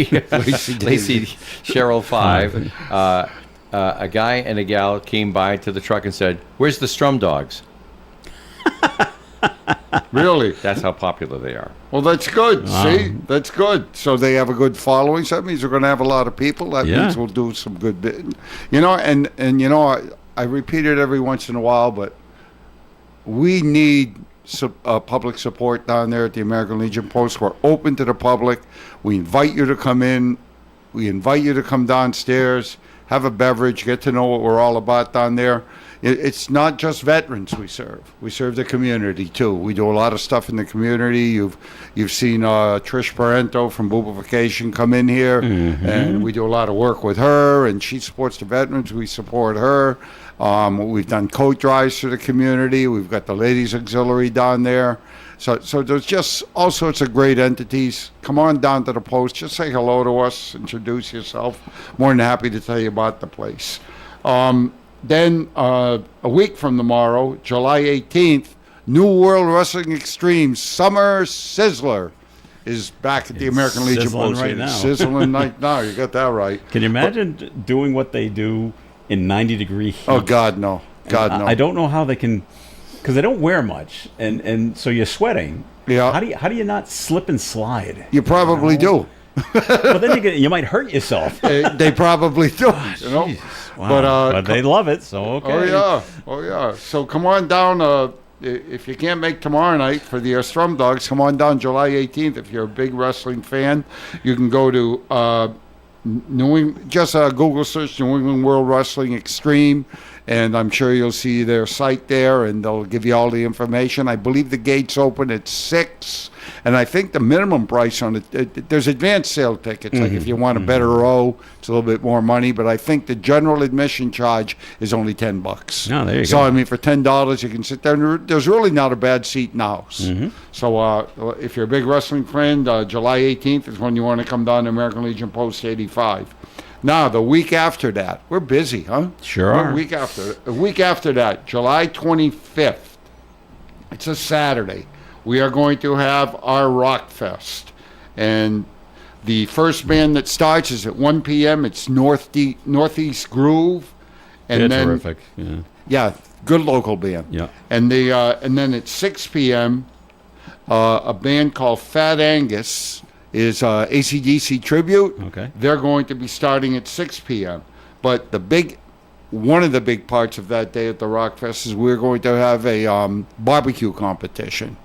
Lacey Cheryl 5. A guy and a gal came by to the truck and said, "Where's the Strum Dogs?" Really? That's how popular they are. Well, that's good. See? That's good. So they have a good following. So that means we're going to have a lot of people. That means we'll do some good bit. I repeat it every once in a while, but we need public support down there at the American Legion Post. We're open to the public. We invite you to come in. We invite you to come downstairs, have a beverage, get to know what we're all about down there. It's not just veterans we serve. We serve the community, too. We do a lot of stuff in the community. You've seen Trish Parento from Boobification come in here, and we do a lot of work with her, and she supports the veterans. We support her. We've done coat drives for the community. We've got the Ladies Auxiliary down there. So there's just all sorts of great entities. Come on down to the Post. Just say hello to us. Introduce yourself. More than happy to tell you about the place. Then a week from tomorrow, July 18th, New World Wrestling Extreme Summer Sizzler is back at the American Legion Post. Right now. Sizzling right now. You got that right. Can you imagine doing what they do in 90-degree heat? Oh, God, no. God, no. I don't know how they can, because they don't wear much, and so you're sweating. Yeah. How do you not slip and slide? You probably do. But then you might hurt yourself. They probably do. Wow. But they love it, so okay. Oh yeah. So come on down. If you can't make tomorrow night for the Strum Dogs, come on down July 18th. If you're a big wrestling fan, you can go to Google search New England World Wrestling Extreme, And I'm sure you'll see their site there, and they'll give you all the information. I believe the gates open at 6, and I think the minimum price on it, there's advanced sale tickets. Like if you want a better row, it's a little bit more money, but I think the general admission charge is only $10. Oh, there you so, go. I mean, for $10, you can sit there, and there's really not a bad seat in the house. So if you're a big wrestling fan, July 18th is when you want to come down to American Legion Post 85. Now, the week after that, we're busy, huh? Sure A are. week after that, July 25th, it's a Saturday, we are going to have our Rock Fest. And the first band that starts is at 1 p.m. It's Northeast Groove. And They're then, terrific. Yeah, good local band. Yeah. And then at 6 p.m., a band called Fat Angus is AC/DC tribute. Okay. They're going to be starting at 6 p.m. But one of the big parts of that day at the Rock Fest is we're going to have a barbecue competition.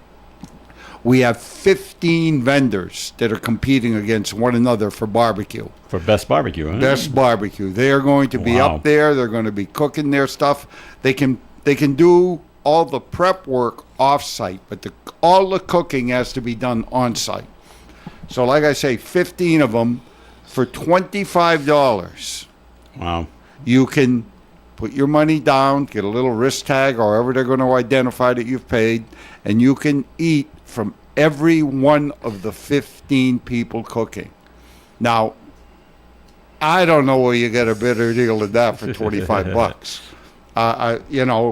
We have 15 vendors that are competing against one another for barbecue. For best barbecue, huh? Best barbecue. They are going to be Wow. up there. They're going to be cooking their stuff. They can do all the prep work off-site, but all the cooking has to be done on-site. So like I say, 15 of them for $25. Wow. You can put your money down, get a little wrist tag, or however they're going to identify that you've paid, and you can eat from every one of the 15 people cooking. Now, I don't know where you get a better deal than that for $25.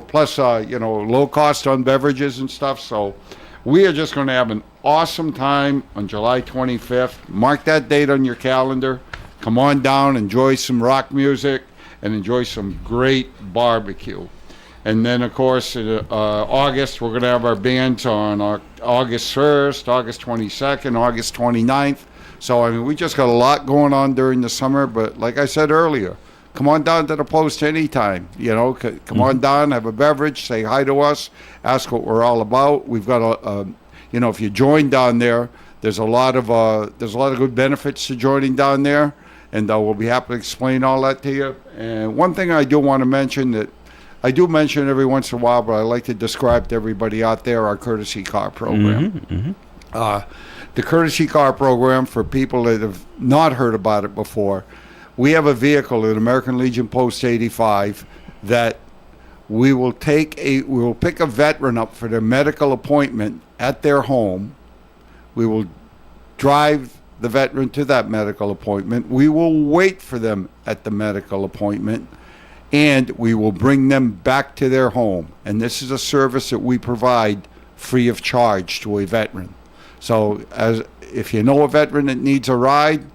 Plus low cost on beverages and stuff. So we are just going to have an awesome time on July 25th. Mark that date on your calendar. Come on down, enjoy some rock music, and enjoy some great barbecue. And then, of course, August, we're going to have our bands on August 1st, August 22nd, August 29th. So, I mean, we just got a lot going on during the summer. But like I said earlier, come on down to the Post anytime. Come on down, have a beverage, say hi to us, ask what we're all about. We've got if you join down there, there's a lot of good benefits to joining down there, and we'll be happy to explain all that to you. And one thing I do want to mention that I do mention every once in a while, but I like to describe to everybody out there our courtesy car program. The courtesy car program, for people that have not heard about it before, we have a vehicle at American Legion Post 85 that we will pick a veteran up for their medical appointment at their home. We will drive the veteran to that medical appointment. We will wait for them at the medical appointment, and we will bring them back to their home. And this is a service that we provide free of charge to a veteran. So if you know a veteran that needs a ride,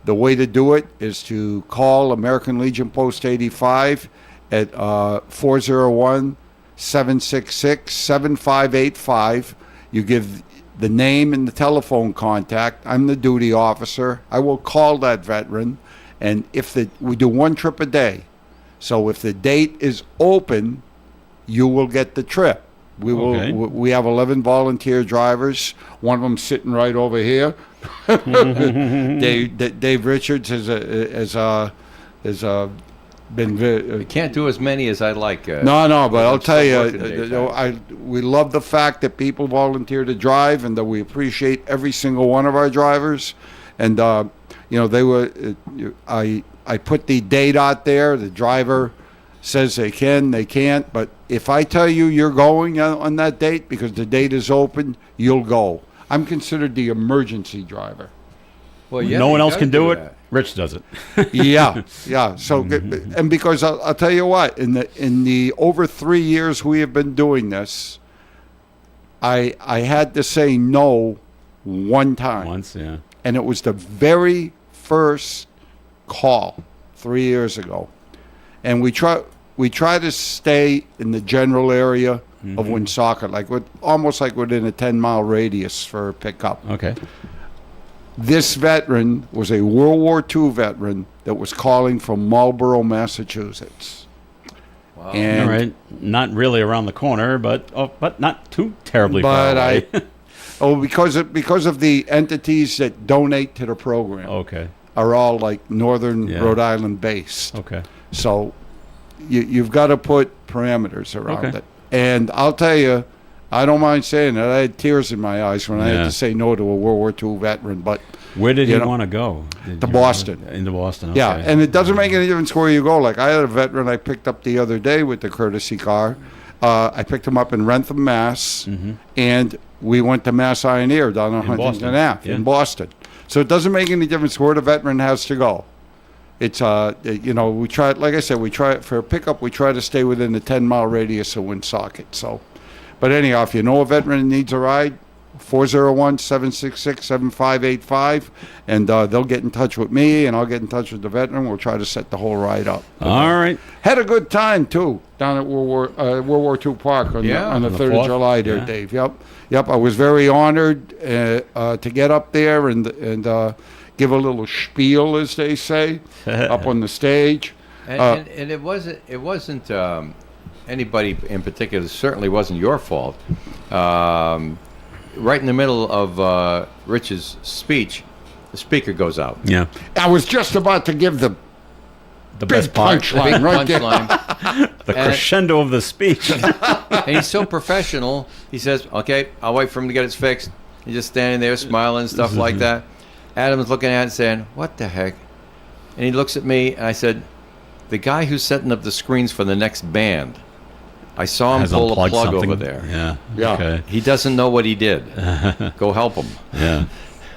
the way to do it is to call American Legion Post 85 at 401-766-7585. You give the name and the telephone contact. I'm the duty officer. I will call that veteran, and we do one trip a day. So if the date is open, you will get the trip. We have 11 volunteer drivers. One of them sitting right over here. Dave Richards has been. We can't do as many as I'd like. No, but I'll tell you, we love the fact that people volunteer to drive, and that we appreciate every single one of our drivers. And I put the date out there. The driver says they can't. But if I tell you you're going on that date because the date is open, you'll go. I'm considered the emergency driver. Well, yeah, no one else can do it. Rich does it. Yeah. So, and because I'll tell you what, in the over 3 years we have been doing this, I had to say no one time. Once, yeah. And it was the very first call 3 years ago. And we try to stay in the general area of Woonsocket, almost like within a 10-mile radius for a pickup. Okay. This veteran was a World War II veteran that was calling from Marlborough, Massachusetts. Wow. And all right. Not really around the corner, but not too terribly far away. because of the entities that donate to the program. Okay. Are all like Northern Yeah. Rhode Island based. Okay. So you've got to put parameters around Okay. it. And I'll tell you, I don't mind saying that. I had tears in my eyes when I had to say no to a World War II veteran. But where did he want to go? To Boston. Into Boston. Okay. Yeah, and it doesn't make any difference where you go. Like I had a veteran I picked up the other day with the courtesy car. I picked him up in Rentham, Mass, and we went to Mass Ioneer down on Huntington Ave in Boston. So it doesn't make any difference where the veteran has to go. It's we try. Like I said, we try for a pickup. We try to stay within the 10-mile radius of Woonsocket. So, but anyhow, if you know a veteran needs a ride, 401-766-7585, and they'll get in touch with me, and I'll get in touch with the veteran. We'll try to set the whole ride up. All right. Had a good time too down at World War II Park on the 3rd of July there, Dave. Yep. I was very honored to get up there and give a little spiel, as they say, up on the stage. And it wasn't anybody in particular. It certainly wasn't your fault. Right in the middle of Rich's speech, the speaker goes out. Yeah. I was just about to give the big best part. punchline right there. The crescendo of the speech. And he's so professional. He says, "Okay, I'll wait for him to get it fixed." He's just standing there smiling and stuff like that. Adam's looking at it saying, "What the heck?" And he looks at me, and I said, "The guy who's setting up the screens for the next band, I saw him pull a plug over there. Yeah. Okay. He doesn't know what he did. Go help him." Yeah.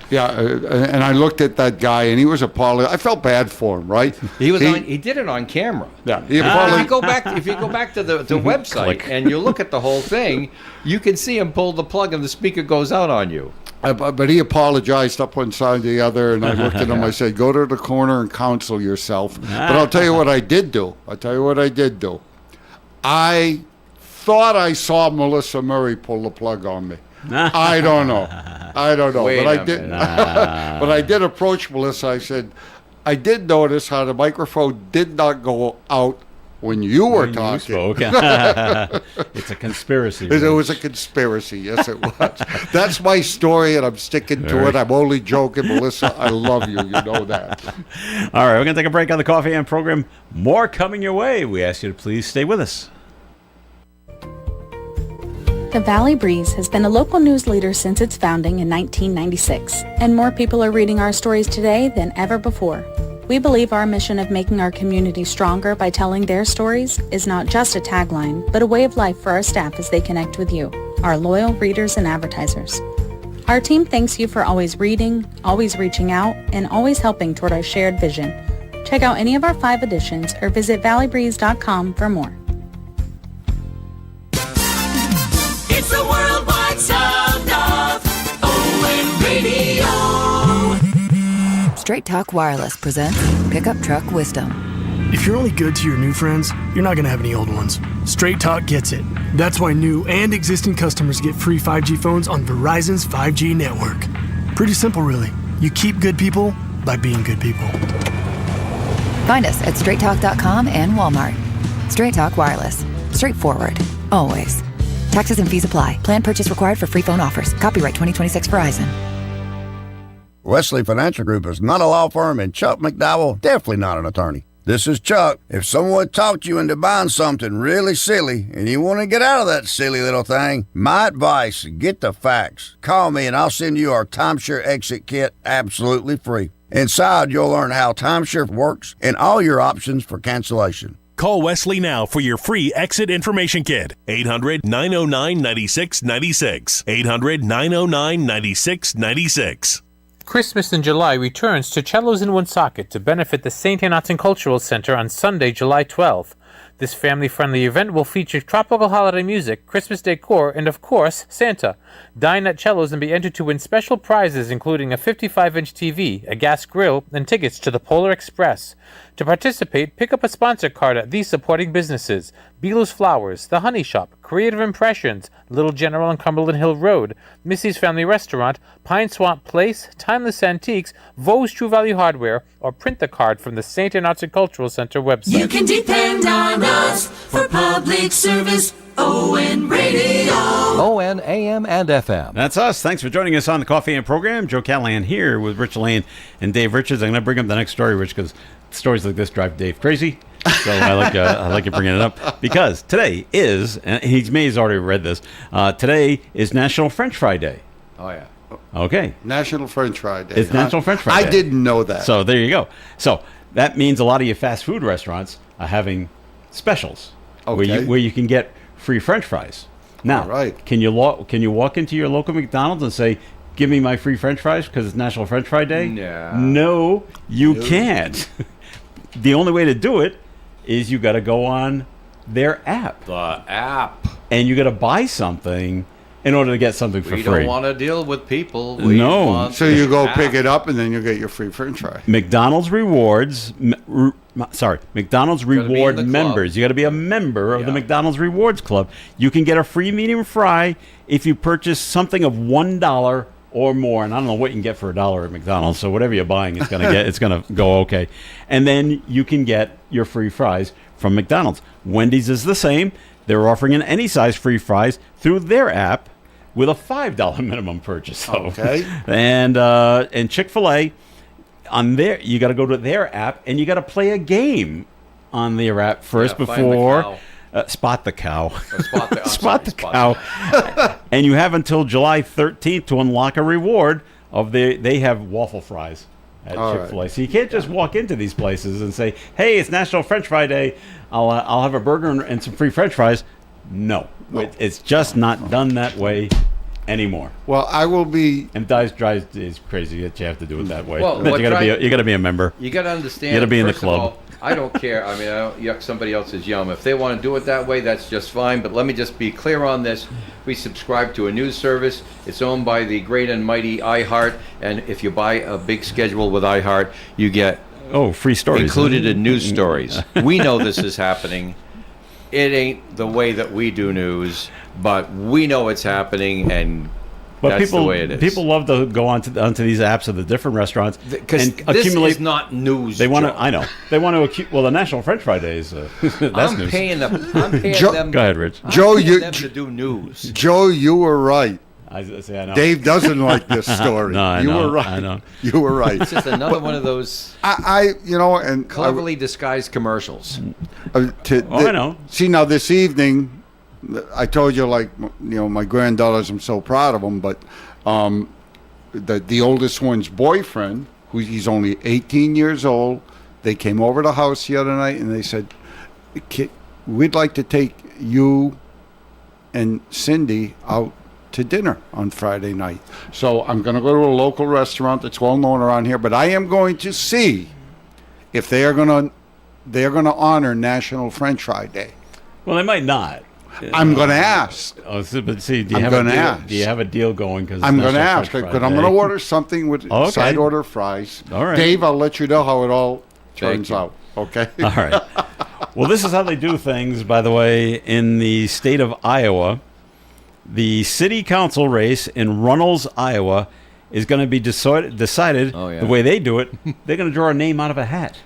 Yeah, and I looked at that guy, and he was apologizing. I felt bad for him, right? He did it on camera. Yeah. If you go back to the website and you look at the whole thing, you can see him pull the plug, and the speaker goes out on you. But he apologized up one side and the other, and I looked at him. I said, "Go to the corner and counsel yourself." But I'll tell you what I did do. I thought I saw Melissa Murray pull the plug on me. I don't know. Wait But a I did. minute. But I did approach Melissa. I said, "I did notice how the microphone did not go out when you were talking." It's a conspiracy. It was a conspiracy. Yes, it was. That's my story, and I'm sticking to it. I'm only joking, Melissa. I love you. You know that. All right, we're going to take a break on the Coffee AM program. More coming your way. We ask you to please stay with us. The Valley Breeze has been a local news leader since its founding in 1996, and more people are reading our stories today than ever before. We believe our mission of making our community stronger by telling their stories is not just a tagline, but a way of life for our staff as they connect with you, our loyal readers and advertisers. Our team thanks you for always reading, always reaching out, and always helping toward our shared vision. Check out any of our 5 editions or visit valleybreeze.com for more. It's the worldwide sound of ON Radio. Straight Talk Wireless presents Pickup Truck Wisdom. If you're only good to your new friends, you're not going to have any old ones. Straight Talk gets it. That's why new and existing customers get free 5G phones on Verizon's 5G network. Pretty simple, really. You keep good people by being good people. Find us at straighttalk.com and Walmart. Straight Talk Wireless. Straightforward. Always. Taxes and fees apply. Plan purchase required for free phone offers. Copyright 2026 Verizon. Wesley Financial Group is not a law firm, and Chuck McDowell definitely not an attorney. This is Chuck. If someone talked you into buying something really silly and you want to get out of that silly little thing, my advice, get the facts. Call me and I'll send you our timeshare exit kit absolutely free. Inside, you'll learn how timeshare works and all your options for cancellation. Call Wesley now for your free exit information kit. 800-909-9696. 800-909-9696. Christmas in July returns to Cellos in Woonsocket to benefit the St. Anotson Cultural Center on Sunday, July 12th. This family-friendly event will feature tropical holiday music, Christmas decor, and of course, Santa. Dine at Cellos and be entered to win special prizes including a 55-inch TV, a gas grill, and tickets to the Polar Express. To participate, pick up a sponsor card at these supporting businesses: Beal's Flowers, The Honey Shop, Creative Impressions, Little General on Cumberland Hill Road, Missy's Family Restaurant, Pine Swamp Place, Timeless Antiques, Vaux's True Value Hardware, or print the card from the St. Anotson Cultural Center website. You can depend on us for public service. ON Radio. ON AM and FM. That's us. Thanks for joining us on the Coffee AM program. Joe Callahan here with Rich Lane and Dave Richards. I'm going to bring up the next story, Rich, because stories like this drive Dave crazy. So I like you bringing it up because today is, and he may have already read this. Today is National French Fry Day. Oh yeah. Okay. National French Fry Day. It's National French Fry Day. I didn't know that. So there you go. So that means a lot of your fast food restaurants are having specials where you can get free French fries. Now, can you walk into your local McDonald's and say, "Give me my free French fries because it's National French Fry Day"? No, you can't. The only way to do it is you got to go on their app. The app. And you got to buy something in order to get something for We free. don't want to deal with people. No. So you go pick it up and then you get your free French fry. McDonald's Rewards, McDonald's Reward members. You got to be a member of the McDonald's Rewards Club. You can get a free medium fry if you purchase something of $1 or more. And I don't know what you can get for $1 at McDonald's. So whatever you're buying, it's gonna go okay. And then you can get your free fries from McDonald's. Wendy's is the same. They're offering an any size free fries through their app with a $5 minimum purchase. Okay. And Chick-fil-A, on their, you got to go to their app and you got to play a game on their app first before spot the cow. Spot the cow. And you have until July 13th to unlock a reward of they have waffle fries at Chick-fil-A. So you can't just walk into these places and say, "Hey, it's National French Fry Day. I'll have a burger and some free French fries." No, it's just not done that way anymore. Well, I will be. And drives is crazy that you have to do it that way. Well, but you got to be a member. You got to understand. You got to be in the first of club. all, I don't care. I mean, I don't yuck somebody else's yum. If they want to do it that way, that's just fine. But let me just be clear on this. We subscribe to a news service. It's owned by the great and mighty iHeart. And if you buy a big schedule with iHeart, you get free stories included in news stories. We know this is happening. It ain't the way that we do news, but we know it's happening, and that's the way it is. People love to go onto these apps of the different restaurants because and this accumulate. is not news. They want to. I know. They want to. Well, the National French Fry Day is. That's I'm news. paying them. Go ahead, Rich. Joe, I'm paying them to do news. Joe, you were right. I know. Dave doesn't like this story. No, you know, were right. I know. You were right. It's just another one of those and cleverly disguised commercials. I know. See, now this evening, I told you, my granddaughters, I'm so proud of them, but the oldest one's boyfriend, he's only 18 years old, they came over to the house the other night and they said, "We'd like to take you and Cindy out to dinner on Friday night." So I'm going to go to a local restaurant that's well known around here, but I am going to see if they're going to honor National French Fry Day. Well, they might not. I'm going to ask. But see, do I'm you have gonna a deal? ask. Do you have a deal going? Because I'm going to ask because I'm going to order something with side order fries. All right, Dave, I'll let you know how it all turns out. Okay. All right. Well, this is how they do things, by the way, in the state of Iowa. The city council race in Runnels, Iowa, is going to be decided the way they do it. They're going to draw a name out of a hat.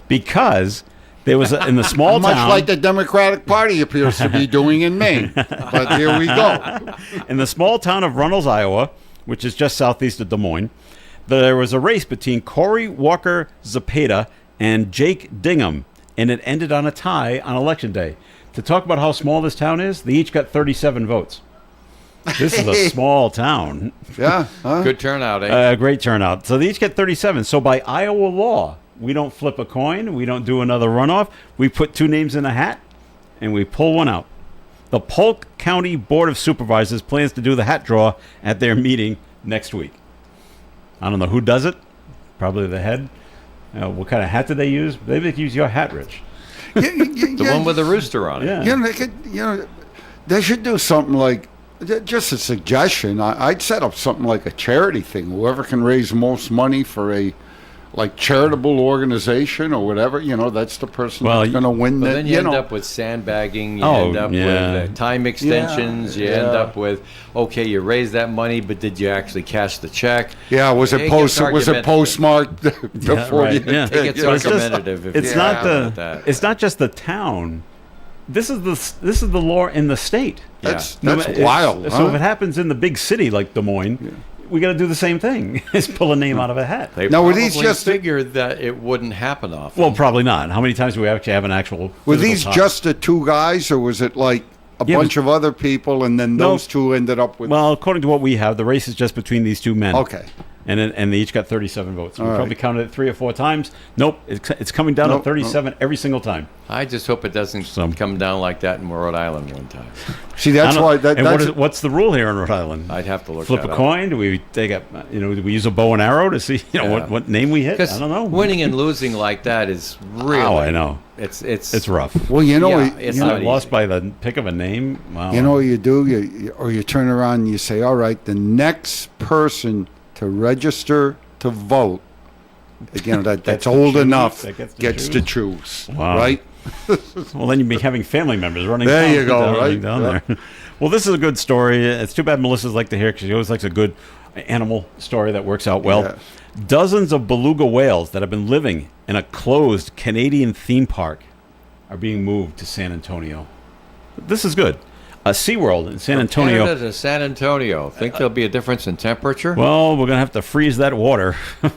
Because there was in the small town... Much like the Democratic Party appears to be doing in Maine. But here we go. In the small town of Runnels, Iowa, which is just southeast of Des Moines, there was a race between Cory Walker Zapata and Jake Dingham, and it ended on a tie on Election Day. To talk about how small this town is, they each got 37 votes. This is a small town. Yeah. Good turnout, eh? Great turnout. So they each get 37. So by Iowa law, we don't flip a coin. We don't do another runoff. We put two names in a hat, and we pull one out. The Polk County Board of Supervisors plans to do the hat draw at their meeting next week. I don't know who does it. Probably the head. What kind of hat did they use? Maybe they could use your hat, Rich. The one with the rooster on it. Yeah. They should do something like, just a suggestion. I'd set up something like a charity thing. Whoever can raise the most money for a charitable organization or whatever, that's the person that's going to win. But then you end up with sandbagging. You end up with time extensions. You end up with, okay, you raised that money, but did you actually cash the check? Yeah, was it postmarked before you? Yeah. It gets argumentative. It's not just the town. This is the law in the state. That's wild. So if it happens in the big city like Des Moines, we got to do the same thing. Is pull a name out of a hat. They Now, were probably these just- figured that it wouldn't happen often. Well, probably not. How many times do we actually have an actual? Were physical these tie? just the two guys, or was it like a Yeah, bunch of other people, and then No. those two ended up with? Well, according to what we have, the race is just between these two men. Okay. And they each got 37 votes. We All probably right. counted it 3 or 4 times. Nope, it's coming down Nope, to 37 every single time. I just hope it doesn't come down like that in Rhode Island one time. See, that's I don't- why. and what's the rule here in Rhode Island? I'd have to look Flip that a up. coin? Do we take a do we use a bow and arrow to see Yeah. what name we hit? I Because don't know. winning and losing like that is really. Oh, I know. It's rough. Well, you know, Yeah, it's You not know, lost easy. by the pick of a name. Wow. You know what you do? You turn around and you say, all right, the next person to register to vote, again, that's Gets to old choose? enough, That gets to gets to choose. Wow. Right? Well, then you'd be having family members running There down, you go, down, right? down Yeah. there. Well, this is a good story. It's too bad Melissa's like to hear because she always likes a good animal story that works out well. Yeah. Dozens of beluga whales that have been living in a closed Canadian theme park are being moved to San Antonio. This is good. SeaWorld in San Antonio. Canada to San Antonio. Think there'll be a difference in temperature? Well, we're going to have to freeze that water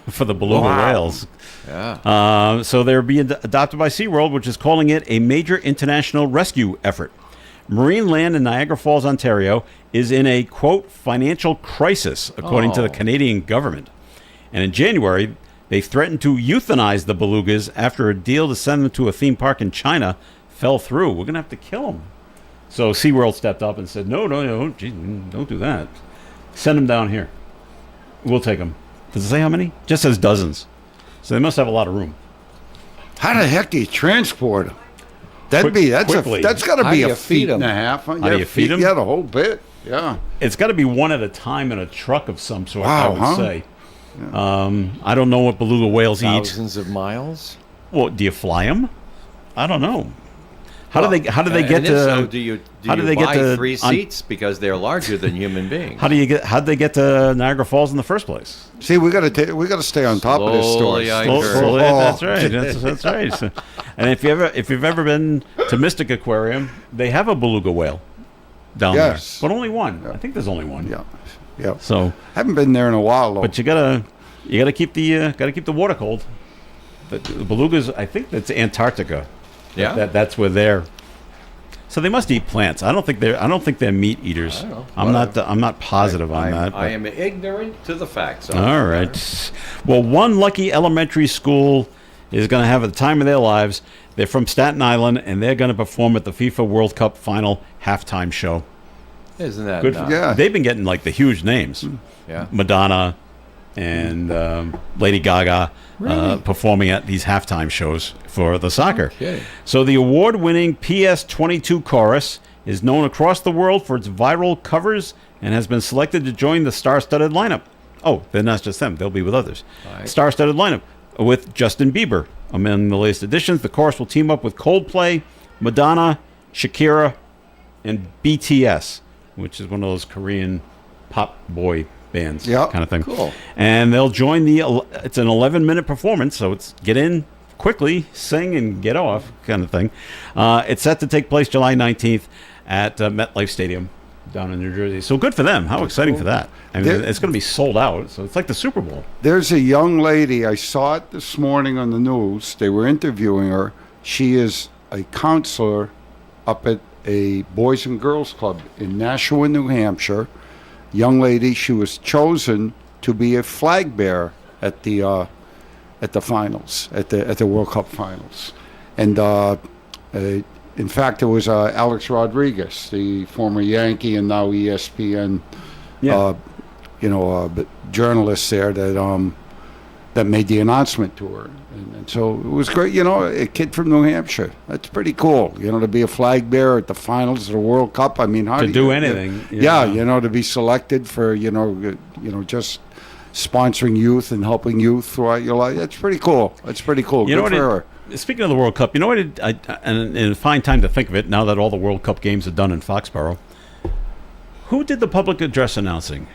for the beluga whales. Yeah. So they're being adopted by SeaWorld, which is calling it a major international rescue effort. Marine land in Niagara Falls, Ontario, is in a, quote, financial crisis, according to the Canadian government. And in January, they threatened to euthanize the belugas after a deal to send them to a theme park in China fell through. We're going to have to kill them. So SeaWorld stepped up and said, no, gee, don't do that. Send them down here. We'll take them. Does it say how many? Just says dozens. So they must have a lot of room. How the heck do you transport them? That's Quickly. that's got to How be do a you feed feet and 'em? a half. How do you feed 'em? Yeah, the whole bit. Yeah. It's got to be one at a time in a truck of some sort, Wow, I would huh? say. I don't know what beluga whales eat. Thousands of miles? Well, do you fly them? I don't know. How do they get and if to? so, do you how do they buy get to 3 seats because they're larger than human beings? How'd they get to Niagara Falls in the first place? See, we got to stay on top of this story. Slowly, I Slowly, Oh. that's right. That's right. So- and if you've ever been to Mystic Aquarium, they have a beluga whale down Yes. there, but only one. I think there's only one. Yeah. So Haven't been there in a while, though. but you gotta keep the water cold. The belugas, I think that's Antarctica. Yeah. That's where they're. So they must eat plants. I don't think they're meat eaters. I don't know. I'm not positive on that. I but- am ignorant to the facts. of All the right. matter. Well, one lucky elementary school is going to have the time of their lives. They're from Staten Island, and they're going to perform at the FIFA World Cup final halftime show. Isn't that Good. nuts? Yeah. They've been getting like the huge names. Yeah. Madonna and Lady Gaga performing at these halftime shows for the soccer. Okay. So the award-winning PS22 chorus is known across the world for its viral covers and has been selected to join the star-studded lineup. Oh, they're not just them. They'll be with others. Right. Star-studded lineup with Justin Bieber. Among the latest additions, the chorus will team up with Coldplay, Madonna, Shakira, and BTS, which is one of those Korean pop boy bands kind of thing. Cool. And they'll join it's an 11-minute performance, so it's get in quickly, sing, and get off kind of thing. It's set to take place July 19th at MetLife Stadium down in New Jersey. So good for them. How exciting for that. I mean, it's going to be sold out, so it's like the Super Bowl. There's a young lady, I saw it this morning on the news. They were interviewing her. She is a counselor up at a Boys and Girls Club in Nashua, New Hampshire. Young lady, she was chosen to be a flag bearer at the finals, at the World Cup finals. And in fact, it was Alex Rodriguez, the former Yankee and now ESPN journalist there that made the announcement to her. And so it was great, a kid from New Hampshire. That's pretty cool, to be a flag bearer at the finals of the World Cup. I mean, how To do do you, anything, Yeah, yeah. to be selected for, just sponsoring youth and helping youth throughout your life. That's pretty cool. That's pretty cool. You know Good what? for her. Speaking of the World Cup, you know what? And find time to think of it now that all the World Cup games are done in Foxborough. Who did the public address announcing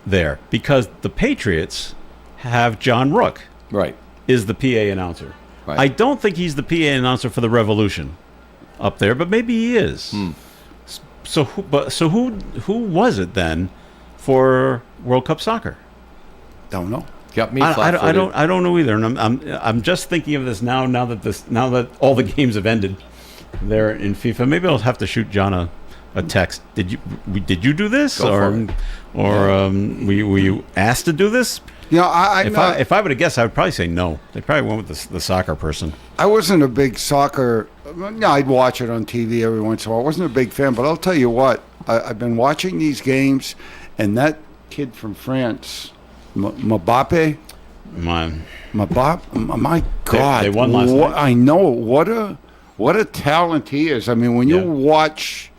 there? Because the Patriots have John Rook. Right. Is the PA announcer. Right. I don't think he's the PA announcer for the Revolution up there, but maybe he is. So who was it then for World Cup soccer? Don't know. Got me. I don't know either, and I'm just thinking of this now that all the games have ended. There in FIFA, maybe I'll have to shoot John a text. Did you do this, Go were you asked to do this? You know, if I were to guess, I would probably say no. They probably went with the soccer person. I wasn't a big soccer. No, I'd watch it on TV every once in a while. I wasn't a big fan, but I'll tell you what. I've been watching these games, and that kid from France, Mbappe. My God! They won last night. I know what a talent he is. I mean, when you watch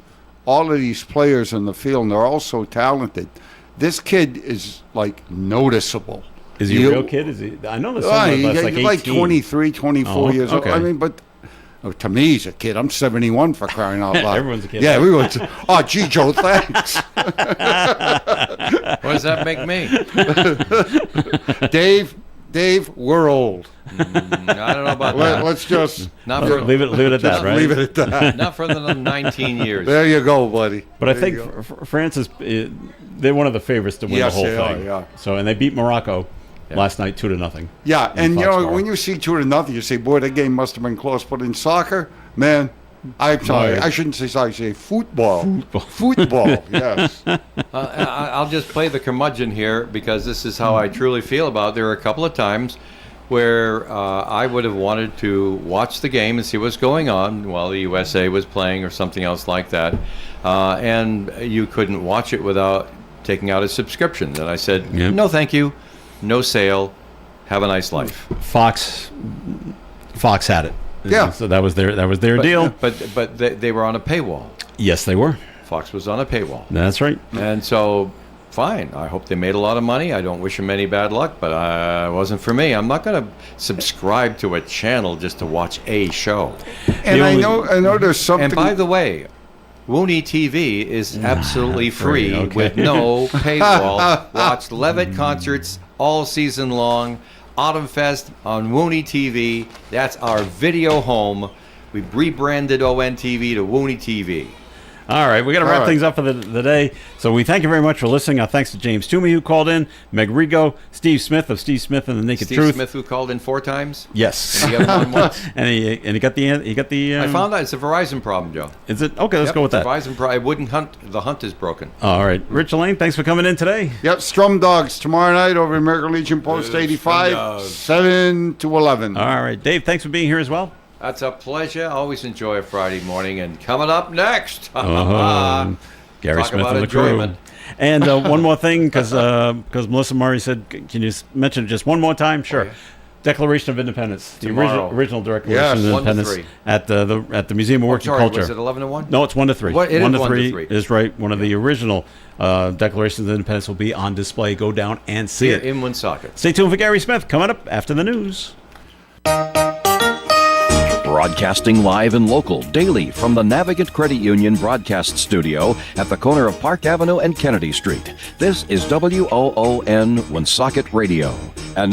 all of these players in the field, and they're all so talented. This kid is like noticeable. Is he a real kid? Is he? I know there's someone that's like 18. Like 23, 24 years old. I mean, but to me, he's a kid. I'm 71 for crying out loud. Everyone's a kid. Yeah, we went. Oh, gee, Joe, thanks. What does that make me? Dave, we're old. I don't know about that. Let's just leave it at that, right? Leave it at that. Not further than 19 years. There you go, buddy. But I think France is they're one of the favorites to win the whole thing. Yeah. So and they beat Morocco last night 2-0. Yeah, and you know when you see 2-0, you say, "Boy, that game must have been close." But in soccer, man, I'm sorry, I shouldn't say soccer. I say football. Football. Yes. I'll just play the curmudgeon here because this is how I truly feel about it. There are a couple of times where I would have wanted to watch the game and see what's going on while the USA was playing or something else like that. And you couldn't watch it without taking out a subscription. And I said, no, thank you. No sale. Have a nice life. Fox had it. Yeah. So that was their deal. But they were on a paywall. Yes, they were. Fox was on a paywall. That's right. And so, fine. I hope they made a lot of money. I don't wish them any bad luck, but it wasn't for me. I'm not going to subscribe to a channel just to watch a show. And I know there's something. And by the way, Woony TV is absolutely free with no paywall. Watch Levitt concerts all season long. Autumn Fest on Woony TV. That's our video home. We've rebranded ON TV to Woony TV. All right, we got to wrap things up for the day. So we thank you very much for listening. Our thanks to James Toomey, who called in, Meg Rigo, Steve Smith of Steve Smith and the Naked Truth. Steve Smith, who called in 4 times. Yes, and he got one once. and he got the. I found out it's a Verizon problem, Joe. Is it okay? Let's go with that. Verizon problem. It wouldn't hunt. The hunt is broken. All right, Rich Lane, thanks for coming in today. Yep, Strum Dogs tomorrow night over American Legion Post 85, 7 to 11. All right, Dave, thanks for being here as well. That's a pleasure. Always enjoy a Friday morning. And coming up next, Gary talk Smith about and the enjoyment. crew. And one more thing, because Melissa Murray said, can you mention it just one more time? Sure. Declaration of Independence, Tomorrow. the original Declaration of Independence at the Museum of Working Culture. Was it 11 to 1? No, it's 1 to 3. What, it 1 is to 3 3 is right. One of the original Declarations of Independence will be on display. Go down and see Here it in Woonsocket. Stay tuned for Gary Smith coming up after the news. Broadcasting live and local daily from the Navigant Credit Union broadcast studio at the corner of Park Avenue and Kennedy Street. This is WOON Woonsocket Radio.